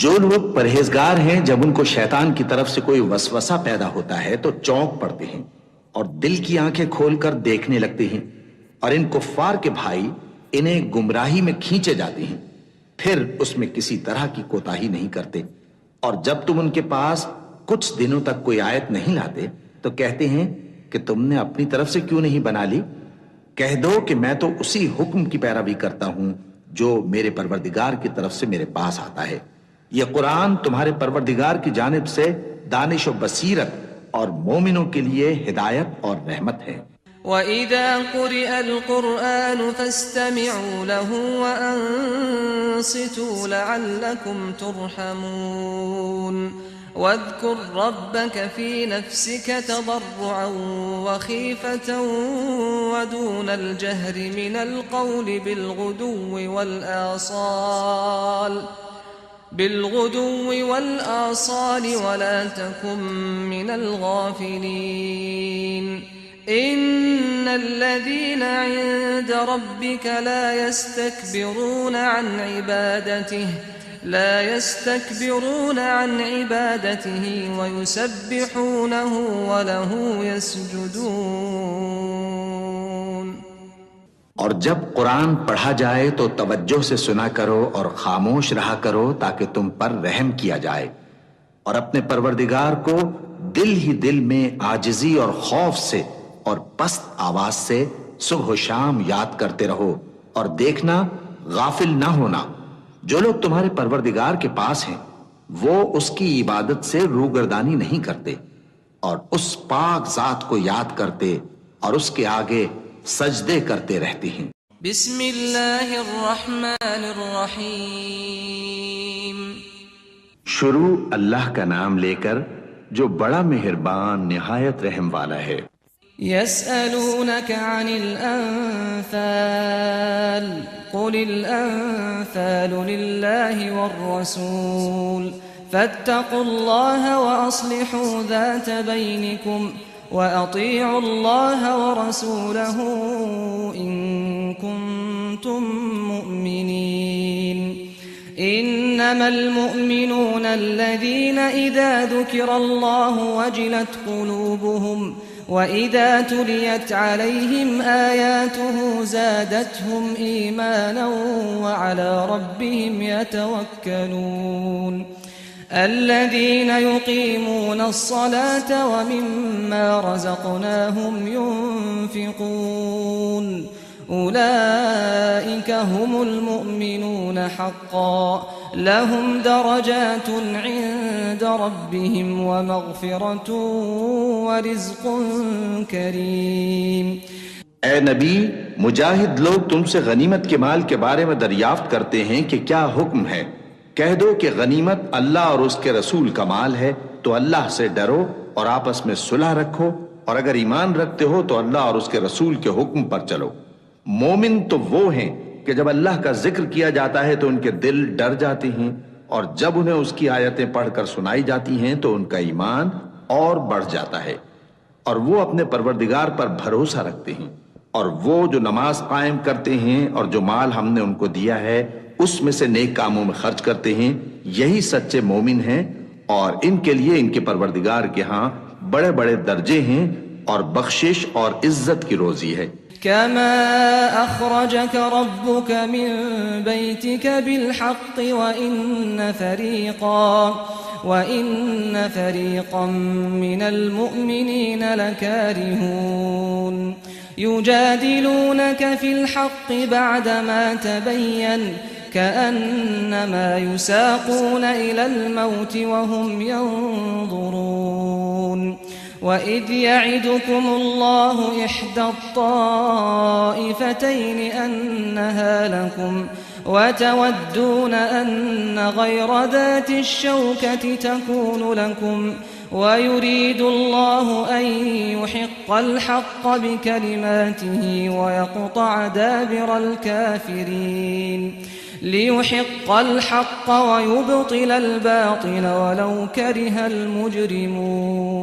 जो लोग परहेजगार हैं, जब उनको शैतान की तरफ से कोई वसवसा पैदा होता है तो चौंक पड़ते हैं और दिल की आंखें खोलकर देखने लगते हैं, और इन कुफ्फार के भाई इन्हें गुमराही में खींचे जाते हैं, फिर उसमें किसी तरह की कोताही नहीं करते। और जब तुम उनके पास कुछ दिनों तक कोई आयत नहीं लाते तो कहते हैं कि तुमने अपनी तरफ से क्यों नहीं बना ली। कह दो कि मैं तो उसी हुक्म की पैरवी करता हूं जो मेरे परवरदिगार की तरफ से मेरे पास आता है। यह कुरान तुम्हारे परवरदिगार की जानिब से दानिश और बसीरत और मोमिनों के लिए हिदायत और रहमत है। वइज़ा क़ुरिअल क़ुरआनु फ़स्तमिዑ लहु वअन्सितू लअल्लकुम तुरहमून वज़कुर रब्बक फ़ी नफ़्सिक तज़र्रुअन वख़ीफ़तन वदूनल जहरि मिनल क़ौलि बिलग़ुदुव्वि वल्आसाल वला तकुन मिनल गाफ़िलीन। इन्नल्लज़ीन इन्द रब्बिक ला यस्तकबिरून अन इबादतिही वयुसब्बिहूनहु वलहु यसजुदून। और जब कुरान पढ़ा जाए तो तवज्जो से सुना करो और खामोश रहा करो ताकि तुम पर रहम किया जाए, और अपने परवरदिगार को दिल ही दिल में आजिजी और खौफ से और पस्त आवाज से सुबह शाम याद करते रहो, और देखना गाफिल ना होना। जो लोग तुम्हारे परवरदिगार के पास हैं वो उसकी इबादत से रूगर्दानी नहीं करते और उस पाक जात को याद करते और उसके आगे सजदे करते रहते हैं। बिस्मिल्लाहिर्रहमानिर्रहीम। शुरू अल्लाह का नाम लेकर जो बड़ा मेहरबान निहायत रहम वाला है। यसअलूनक अनिल अन्फाल कुलिल अन्फालु लिल्लाहि वर्रसूल फत्तकुल्लाह व अस्लिहू ज़ात बैनिकुम وأطيعوا الله ورسوله إن كنتم مؤمنين إنما المؤمنون الذين إذا ذكر الله وجلت قلوبهم وإذا تليت عليهم آياته زادتهم إيمانا وعلى ربهم يتوكلون الذين يقيمون الصلاة ومما رزقناهم ينفقون أولئك هم المؤمنون حقا لهم درجات عند ربهم ومغفرة ورزق كريم। ए नबी, मुजाहिद लोग तुमसे गनीमत के माल के बारे में दरियाफ्त करते हैं कि क्या हुक्म है। कह दो कि गनीमत अल्लाह और उसके रसूल का माल है, तो अल्लाह से डरो और आपस में सुलह रखो, और अगर ईमान रखते हो तो अल्लाह और उसके रसूल के हुक्म पर चलो। मोमिन तो वो हैं कि जब अल्लाह का जिक्र किया जाता है तो उनके दिल डर जाते हैं, और जब उन्हें उसकी आयतें पढ़कर सुनाई जाती हैं तो उनका ईमान और बढ़ जाता है, और वो अपने परवरदिगार पर भरोसा रखते हैं, और वो जो नमाज कायम करते हैं और जो माल हमने उनको दिया है उसमें से नेक कामों में खर्च करते हैं, यही सच्चे मोमिन हैं, और इनके लिए इनके परवरदिगार के यहाँ बड़े बड़े दर्जे हैं और बख्शिश और इज्जत की रोजी है। कमा अखरजक रब्बुक मिन बैतिक बिलहक़्क़ व इन्न फरीक़न मिनल मुअमिनीन लकारिहून युजादिलूनक फिल हक़्क़ बअदमा तबय्यन कअन्नमा युसाक़ून इलल मौत वहुम यंज़ुरून وإذ يعدكم الله إحدى الطائفتين أنها لكم وتودون أن غير ذات الشوكة تكون لكم ويريد الله أن يحق الحق بكلماته ويقطع دابر الكافرين ليحق الحق ويبطل الباطل ولو كره المجرمون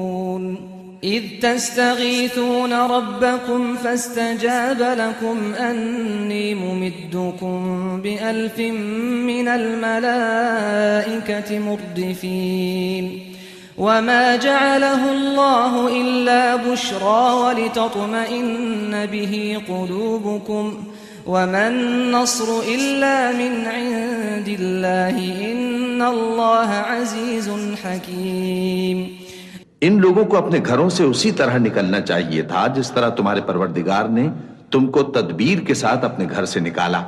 إذ تستغيثون ربكم فاستجاب لكم أني ممدكم ب1000 من الملائكة مردفين وما جعله الله إلا بشرى ولتطمئن به قلوبكم وما النصر إلا من عند الله إن الله عزيز حكيم। इन लोगों को अपने घरों से उसी तरह निकलना चाहिए था जिस तरह तुम्हारे परवरदिगार ने तुमको तदबीर के साथ अपने घर से निकाला।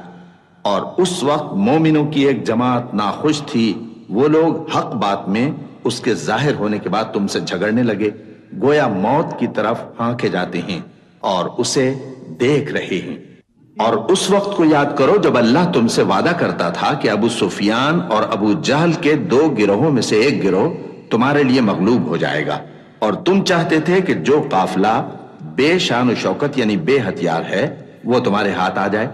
और उस वक्त मोमिनों की एक जमात नाखुश थी। वो लोग हक बात में उसके जाहिर होने के बाद तुमसे झगड़ने लगे, गोया मौत की तरफ हाँके जाते हैं और उसे देख रहे हैं। और उस वक्त को याद करो जब अल्लाह तुमसे वादा करता था कि अबू सुफियान और अबू जहल के 2 गिरोहों में से एक गिरोह तुम्हारे लिए मगलूब हो जाएगा और तुम चाहते थे कि जो काफिला बेशान शौकत यानी बेहथियार है वो तुम्हारे हाथ आ जाए।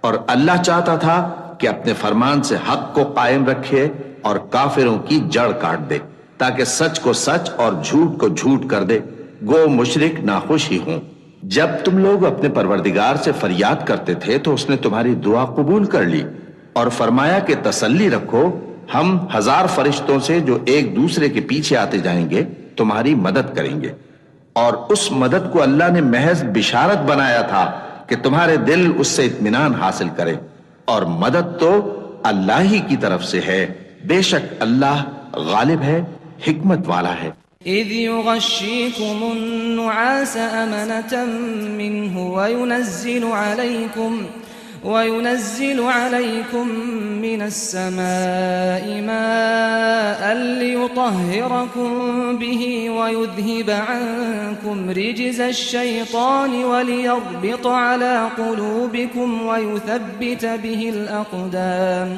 और अल्लाह चाहता था कि अपने फरमान से हक को कायम रखे और काफिरों की जड़ काट दे ताकि सच को सच और झूठ को झूठ कर दे। गो मुशरिक नाखुश ही हों। जब तुम लोग अपने परवरदिगार से फरियाद करते थे तो उसने तुम्हारी दुआ कबूल कर ली और फरमाया कि तसल्ली रखो, हम 1000 फरिश्तों से जो एक दूसरे के पीछे आते जाएंगे तुम्हारी मदद करेंगे। और उस मदद को अल्लाह ने महज बिशारत बनाया था कि तुम्हारे दिल उससे इत्मीनान हासिल करें। और मदद तो अल्लाह ही की तरफ से है, बेशक अल्लाह गालिब है, हिकमत वाला है। إذ يغشيكم النعاس أمنة منه وينزل عليكم من السماء ماء ليطهركم به ويذهب عنكم رجز الشيطان وليربط على قلوبكم ويثبت به الأقدام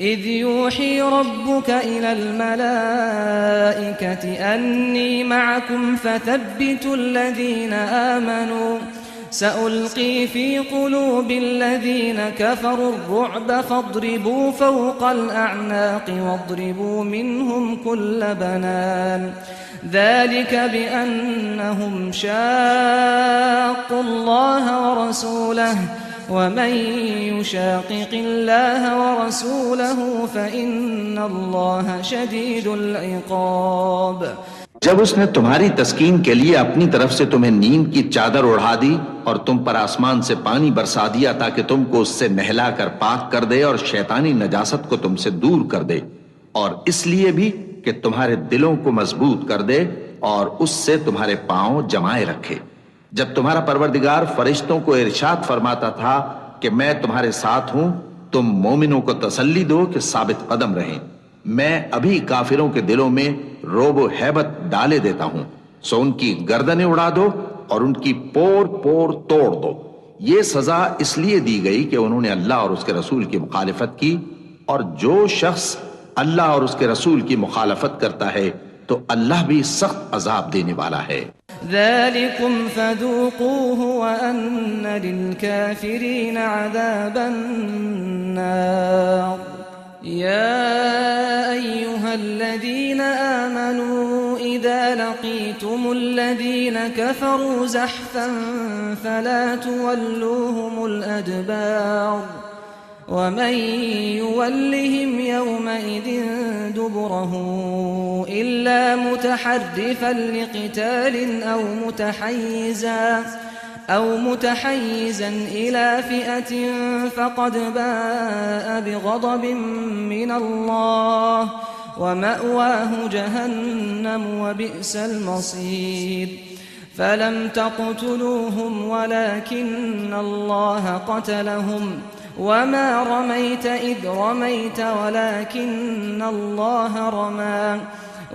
إذ يوحي ربك إلى الملائكة أني معكم فثبتوا الذين آمنوا سألقي في قلوب الذين كفروا الرعب فاضربوا فوق الأعناق واضربوا منهم كل بنان ذلك بأنهم شاقوا الله ورسوله ومن يشاقق الله ورسوله فإن الله شديد العقاب। जब उसने तुम्हारी तस्कीन के लिए अपनी तरफ से तुम्हें नींद की चादर ओढ़ा दी और तुम पर आसमान से पानी बरसा दिया ताकि तुमको उससे नहलाकर पाक कर दे और शैतानी नजासत को तुमसे दूर कर दे, और इसलिए भी कि तुम्हारे दिलों को मजबूत कर दे और उससे तुम्हारे पांव जमाए रखे। जब तुम्हारा परवरदिगार फरिश्तों को इरशाद फरमाता था कि मैं तुम्हारे साथ हूं, तुम मोमिनों को तसल्ली दो कि साबित कदम रहें, मैं अभी काफिरों के दिलों में रोब हैबत डाले देता हूं, सो उनकी गर्दनें उड़ा दो और उनकी पोर पोर तोड़ दो। ये सजा इसलिए दी गई कि उन्होंने अल्लाह और उसके रसूल की मुखालिफत की, और जो शख्स अल्लाह और उसके रसूल की मुखालफत करता है तो अल्लाह भी सख्त अजाब देने वाला है। ذلكم فذوقوه وأن للكافرين عذاب النار يا أيها الذين آمنوا إذا لقيتم الذين كفروا زحفا فلا تولوهم الأدبار ومن يولهم يومئذ دبره إلا متحرفا لقتال أو متحيزا إلى فئة فقد باء بغضب من الله ومأواه جهنم وبئس المصير فلم تقتلوهم ولكن الله قتلهم وما رميت إذ رميت ولكن الله رمى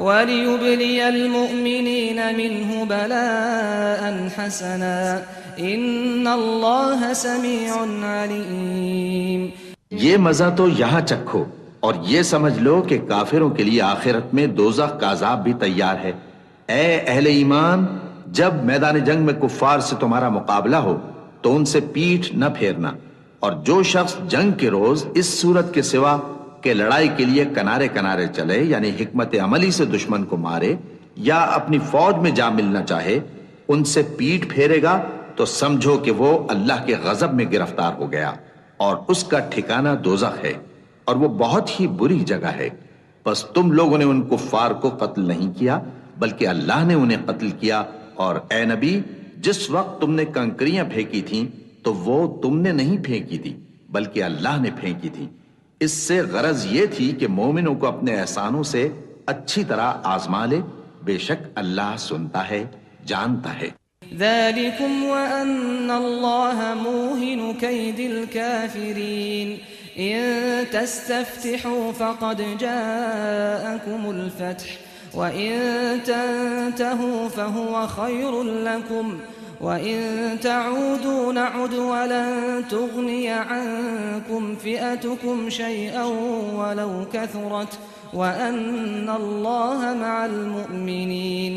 वलियुब्लियल मुमिनीन मिन्हु बलाअन हसना इन्नल्लाह समीउन अलीम। ये मजा तो यहां चखो और ये समझ लो कि काफिरों के लिए आखिरत में दोज़ख का अज़ाब भी तैयार है। ए अहले ईमान, जब मैदान जंग में कुफ्फार से तुम्हारा मुकाबला हो तो उनसे पीठ न फेरना, और जो शख्स जंग के रोज इस सूरत के सिवा के लड़ाई के लिए किनारे किनारे चले, यानी हिकमत अमली से दुश्मन को मारे या अपनी फौज में जा मिलना चाहे, उनसे पीठ फेरेगा तो समझो कि वो अल्लाह के गजब में गिरफ्तार हो गया और उसका ठिकाना दोज़ख है और वो बहुत ही बुरी जगह है। बस तुम लोगों ने उन कुफ्फार को कत्ल नहीं किया बल्कि अल्लाह ने उन्हें कत्ल किया। और ए नबी, जिस वक्त तुमने कंकरियां फेंकी थीं तो वो तुमने नहीं फेंकी थी बल्कि अल्लाह ने फेंकी थी। इससे गरज ये थी कि मोमिनों को अपने एहसानों से अच्छी तरह आजमा ले। बेशक अल्लाह सुनता है, जानता है। ज़ालिकुम व अन्नल्लाह मूहिनु कैदिल काफिरीन इन तस्तफ्तिहू फक़द जाअकुमुल फ़त्ह व इन तंतहू फहुव खैरुल लकुम व इन तऊदू नउद व लन तुग़निय अन्कुम फ़िअतुकुम शैअन वलौ कथरत व अन्नल्लाह मअल मुमिनीन।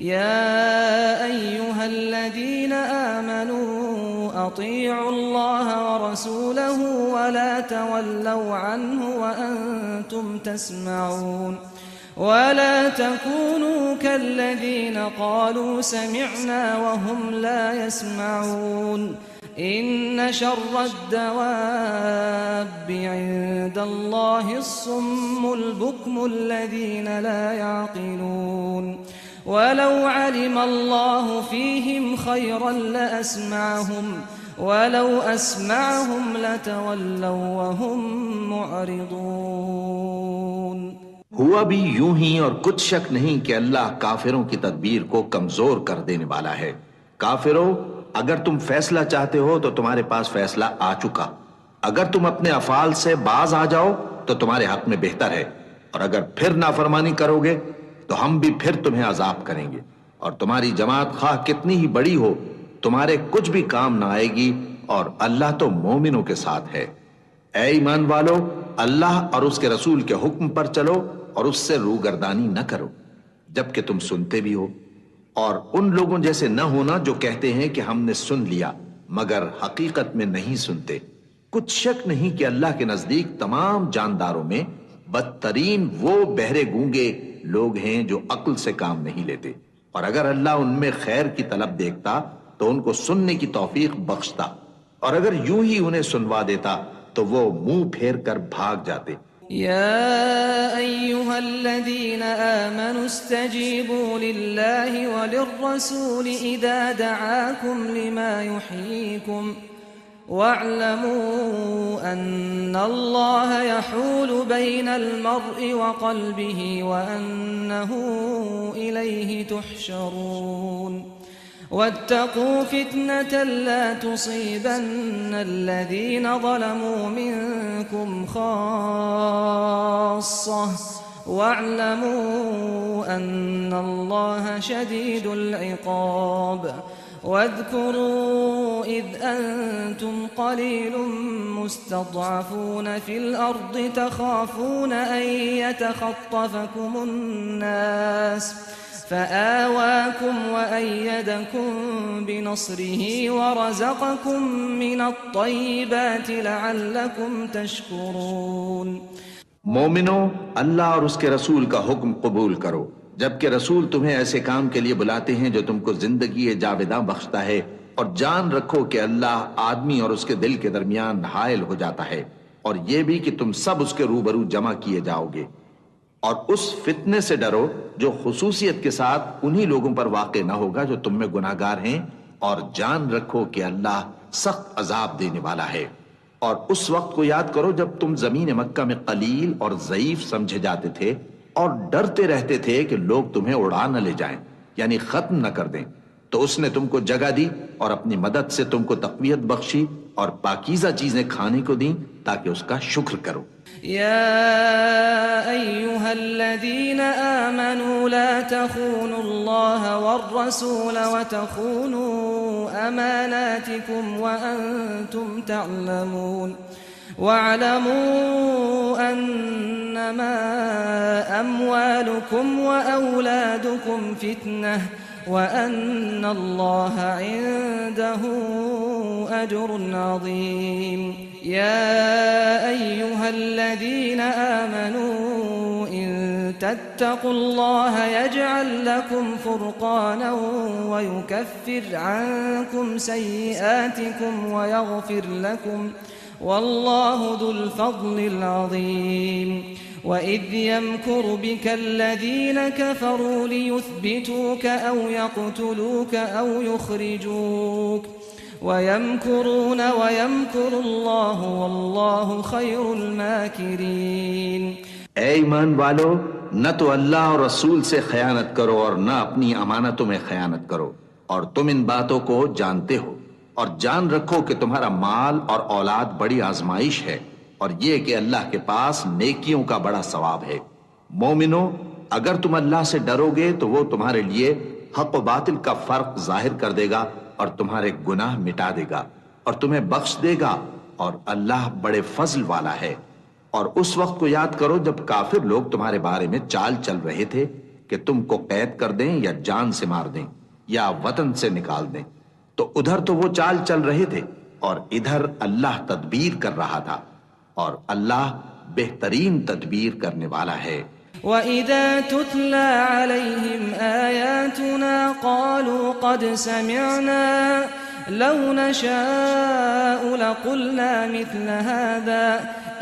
या अय्युहल्लज़ीन आमनू अतीउल्लाह व रसूलहू व ला तवल्लौ अन्हु व अंतुम तस्मऊन वला तकूनू कल्लज़ीन क़ालू समिअना व हुम ला यस्मऊन इन्न शर्रद दवाब्बि इंदल्लाहि अस्सुम्मुल बुक्मुल्लज़ीन ला यअक़िलून वलौ अलिमल्लाहु फ़ीहिम खैरन लअस्मअहुम वलौ अस्मअहुम लतवल्लौ व हुम मुअरिदून। हुआ भी यूं ही, और कुछ शक नहीं कि अल्लाह काफिरों की तदबीर को कमजोर कर देने वाला है। काफिरों, अगर तुम फैसला चाहते हो तो तुम्हारे पास फैसला आ चुका। अगर तुम अपने अफाल से बाज आ जाओ तो तुम्हारे हक में बेहतर है, और अगर फिर नाफरमानी करोगे तो हम भी फिर तुम्हें अजाब करेंगे, और तुम्हारी जमात खाह कितनी ही बड़ी हो तुम्हारे कुछ भी काम ना आएगी, और अल्लाह तो मोमिनों के साथ है। ऐ ईमान वालो, अल्लाह और उसके रसूल के हुक्म पर चलो और उससे रूगर्दानी न करो जबकि तुम सुनते भी हो, और उन लोगों जैसे न होना जो कहते हैं कि हमने सुन लिया मगर हकीकत में नहीं सुनते। कुछ शक नहीं कि अल्लाह के नजदीक तमाम जानदारों में बदतरीन वो बहरे गूंगे लोग हैं जो अक्ल से काम नहीं लेते, और अगर अल्लाह उनमें खैर की तलब देखता तो उनको सुनने की तौफीक बख्शता, और अगर यूं ही उन्हें सुनवा देता तो वो मुंह फेर कर भाग जाते। या अय्युहल्लज़ीन आमनू इस्तजीबू लिल्लाहि व लिर्रसूल इज़ा दआकुम लिमा युहयीकुम वअलमू अन्नल्लाह यहूलु बैनल मर्इ व क़ल्बिही व अन्नहू इलैहि तुहशरून वत्तक़ू फ़ित्नतन ला तुसीबन्न अल्लज़ीन ज़लमू मिनकुम ख़ास्सह वअलमू अन्नल्लाह शदीदुल इक़ाब। वाज़कुरू इज़ अंतुम क़लीलुम मुस्तज़अफ़ून फ़िल अर्ज़ि तख़ाफ़ून अन यतख़त्तफ़कुमुन नास फ़आवाकुम वअय्यदकुम बिनस्रिही वरज़क़कुम मिनत्तय्यिबाति लअल्लकुम तशकुरून। मोमिनो, अल्लाह और उसके रसूल का हुक्म कबूल करो जबकि रसूल तुम्हें ऐसे काम के लिए बुलाते हैं जो तुमको जिंदगी जावेदा बख्शता है, और जान रखो कि अल्लाह आदमी और उसके दिल के दरमियान हायल हो जाता है, और यह भी कि तुम सब उसके रूबरू जमा किए जाओगे। और उस फितने से डरो जो खुसूसियत के साथ उन्हीं लोगों पर वाक़े न होगा जो तुम में गुनाहगार हैं, और जान रखो कि अल्लाह सख्त अजाब देने वाला है। और उस वक्त को याद करो जब तुम जमीन मक्का में कलील और ज़ईफ समझे जाते थे और डरते रहते थे कि लोग तुम्हें उड़ा न ले जाएं, यानी खत्म न कर दें। तो उसने तुमको जगह दी और अपनी मदद से तुमको तक़वियत बख्शी और पाकीज़ा चीजें खाने को दी ताकि उसका शुक्र करो। या अय्युहल्लज़ीन आमनू ला तख़ूनुल्लाह वर्रसूल वतख़ूनू अमानातिकुम व अंतुम तअलमून वअलमू अन्नमा अम्वालुकुम व औलादुकुम फित्नह वअन्न अल्लाह इंदहु अज्रुन अज़ीम या अय्युहल्लज़ीन आमनू इन तत्तक़ुल्लाह यजअल लकुम फ़ुरक़ानन व युकफ्फिर अन्कुम सय्यिआतिकुम व यग़फिर लकुम वल्लाहु ज़ुल फ़ज़्लिल अज़ीम वइज़ यमकुरु बिका अल्लज़ीन कफ़रू लियुथबितूक औ यक़्तुलूक औ युख़रिजूक वयमकुरून वयमकुरुल्लाहु वल्लाहु खैरुल माकिरीन। ऐ ईमान वालो, न तो अल्लाह और रसूल से खयानत करो और न अपनी अमानतों में खयानत करो, और तुम इन बातों को जानते हो, और जान रखो कि तुम्हारा माल और औलाद बड़ी आजमाइश है, और ये कि अल्लाह के पास नेकियों का बड़ा सवाब है। मोमिनो, अगर तुम अल्लाह से डरोगे तो वो तुम्हारे लिए हक व बातिल का फर्क जाहिर कर देगा और तुम्हारे गुनाह मिटा देगा और तुम्हें बख्श देगा, और अल्लाह बड़े फजल वाला है। और उस वक्त को याद करो जब काफिर लोग तुम्हारे बारे में चाल चल रहे थे कि तुमको कैद कर दें या जान से मार दें या वतन से निकाल दें, तो उधर तो वो चाल चल रहे थे और इधर अल्लाह तदबीर कर रहा था, और अल्लाह बेहतरीन तदबीर करने वाला है। वइज़ा तुतला अलैहिम आयातुना क़ालू क़द समिअना लौ नशाअ लक़ुलना मिस्ल हाज़ा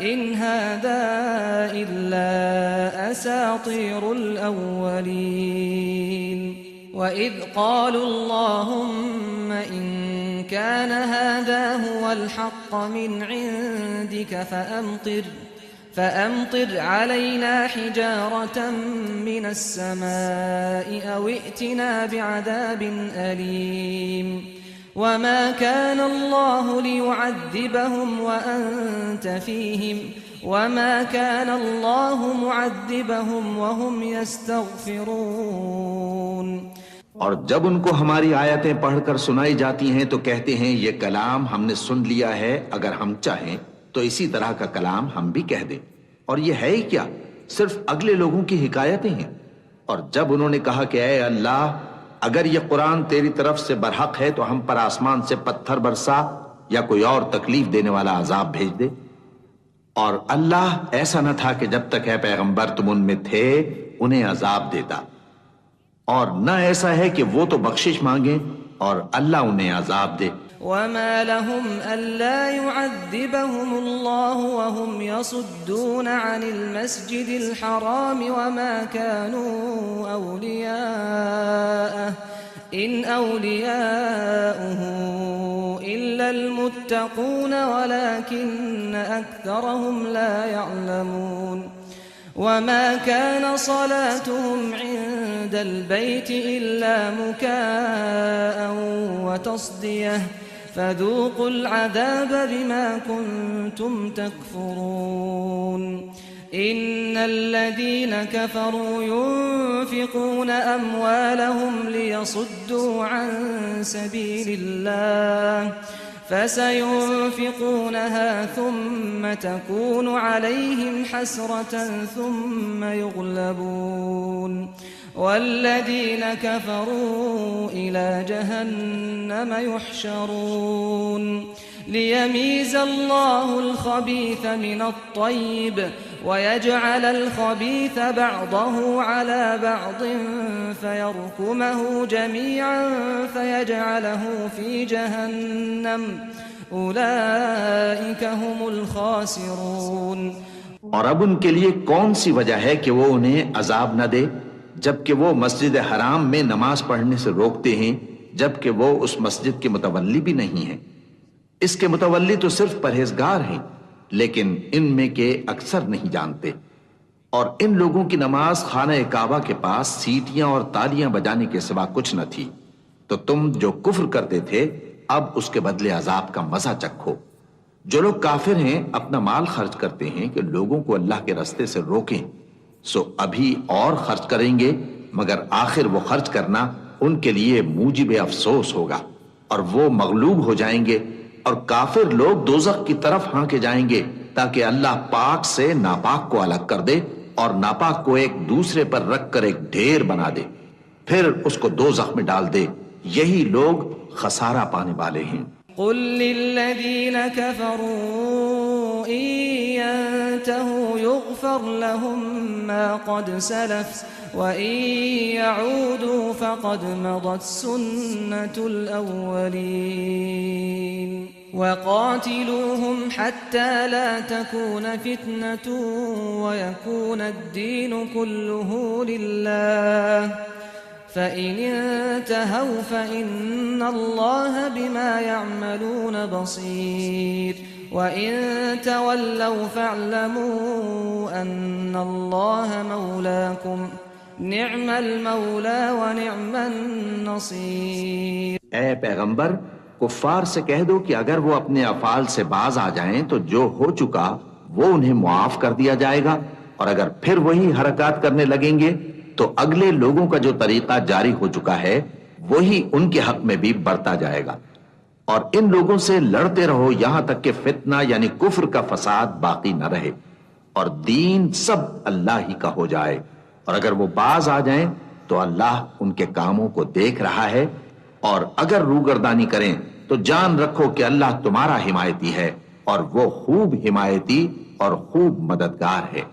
इन हाज़ा इल्ला असातीरुल अव्वलीन। वइज़ क़ालू अल्लाहुम्मा इन कान हाज़ा हुवल हक़्क़ मिन इंदिक फअम्तिर अलैना हिजारतन मिनस समाइ औ इअ्तिना बिअज़ाबिन अलीम। वमा कान अल्लाहु लियुअज़्ज़िबहुम व अंत फ़ीहिम वमा कान अल्लाहु मुअज़्ज़िबहुम व हुम यस्तग़फ़िरून। और जब उनको हमारी आयतें पढ़कर सुनाई जाती हैं तो कहते हैं ये कलाम हमने सुन लिया है, अगर हम चाहें तो इसी तरह का कलाम हम भी कह दें, और ये है ही क्या, सिर्फ अगले लोगों की हिकायतें हैं। और जब उन्होंने कहा कि ऐ अल्लाह, अगर ये कुरान तेरी तरफ से बरहक है तो हम पर आसमान से पत्थर बरसा या कोई और तकलीफ देने वाला अजाब भेज दे। और अल्लाह ऐसा न था कि जब तक है पैगंबर तुम उनमें थे उन्हें अजाब देता, और न ऐसा है कि वो तो बख्शिश मांगे और अल्लाह उन्हें अजाब दे। वमा लहुम अल्ला युअज़्ज़िबहुमुल्लाहु व हुम यसुद्दून अनिल मस्जिदिल हराम वमा कानू औलियाअह इन औलियाउहु इल्लल मुत्तक़ून वलाकिन्न अक्सरहुम ला यअलमून। वमा कान सलातुहुम इंदल बैति इल्ला मुकाअन व तस्दियह फज़ूक़ुल अज़ाब बिमा कुन्तुम तकफ़ुरून। इन्नल्लज़ीन कफ़रू युन्फ़िक़ून अम्वालहुम लियसुद्दू अन सबीलिल्लाह फसयुन्फ़िक़ूनहा थुम्म तकूनु अलैहिम हसरतन थुम्म युग़लबून वल्लज़ीन कफ़रू इला जहन्नम युहशरून। लियमीज़ अल्लाहुल ख़बीथ मिनत-तय्यिब वयजअल अल-ख़बीथ बअदहु अला बअदिन फयरकुमहु जमीअन फयजअलहु फ़ी जहन्नम उलाइका हुमुल ख़ासिरून। और अब उनके लिए कौन सी वजह है कि वो उन्हें अजाब न दे, जबकि वो मस्जिद हराम में नमाज पढ़ने से रोकते हैं, जबकि वो उस मस्जिद के मुतवल्ली भी नहीं हैं। इसके मुतवल्ली तो सिर्फ परहेजगार हैं, लेकिन इनमें के अक्सर नहीं जानते। और इन लोगों की नमाज खाना काबा के पास सीटियां और तालियां बजाने के सिवा कुछ न थी। तो तुम जो कुफ्र करते थे अब उसके बदले अजाब का मजा चखो। जो लोग काफिर हैं अपना माल खर्च करते हैं कि लोगों को अल्लाह के रास्ते से रोकें, सो अभी और खर्च करेंगे, मगर आखिर वो खर्च करना उनके लिए मूजिब अफसोस होगा और वो मगलूब हो जाएंगे और काफिर लोग दोजख की तरफ हांके जाएंगे, ताकि अल्लाह पाक से नापाक को अलग कर दे और नापाक को एक दूसरे पर रखकर एक ढेर बना दे, फिर उसको दोजख में डाल दे। यही लोग खसारा पाने वाले हैं। कुल लिल्लज़ीन कफ़रू इन यंतहू युग़फ़र लहुम मा क़द सलफ़ व इन यऊदू फ़क़द मदत सुन्नतुल अव्वलीन वक़ातिलूहुम हत्ता ला तकून फ़ित्नतुन व यकून अद्दीनु कुल्लुहु लिल्लाह फ़इन इंतहौ फ़इन्नल्लाह बिमा यअमलून बसीर व इन तवल्लौ फ़अलमू अन्नल्लाह मौलाकुम निअमल मौला व निअमन नसीर। ऐ पैगंबर, कुफ्फार से कह दो कि अगर वो अपने अफाल से बाज आ जाएं तो जो हो चुका वो उन्हें मुआफ कर दिया जाएगा, और अगर फिर वही हरकत करने लगेंगे तो अगले लोगों का जो तरीका जारी हो चुका है वही उनके हक में भी बढ़ता जाएगा। और इन लोगों से लड़ते रहो यहां तक कि फितना यानी कुफ्र का फसाद बाकी न रहे और दीन सब अल्लाह ही का हो जाए। और अगर वो बाज आ जाएं तो अल्लाह उनके कामों को देख रहा है, और अगर रूगर्दानी करें तो जान रखो कि अल्लाह तुम्हारा हिमायती है और वो खूब हिमायती और खूब मददगार है।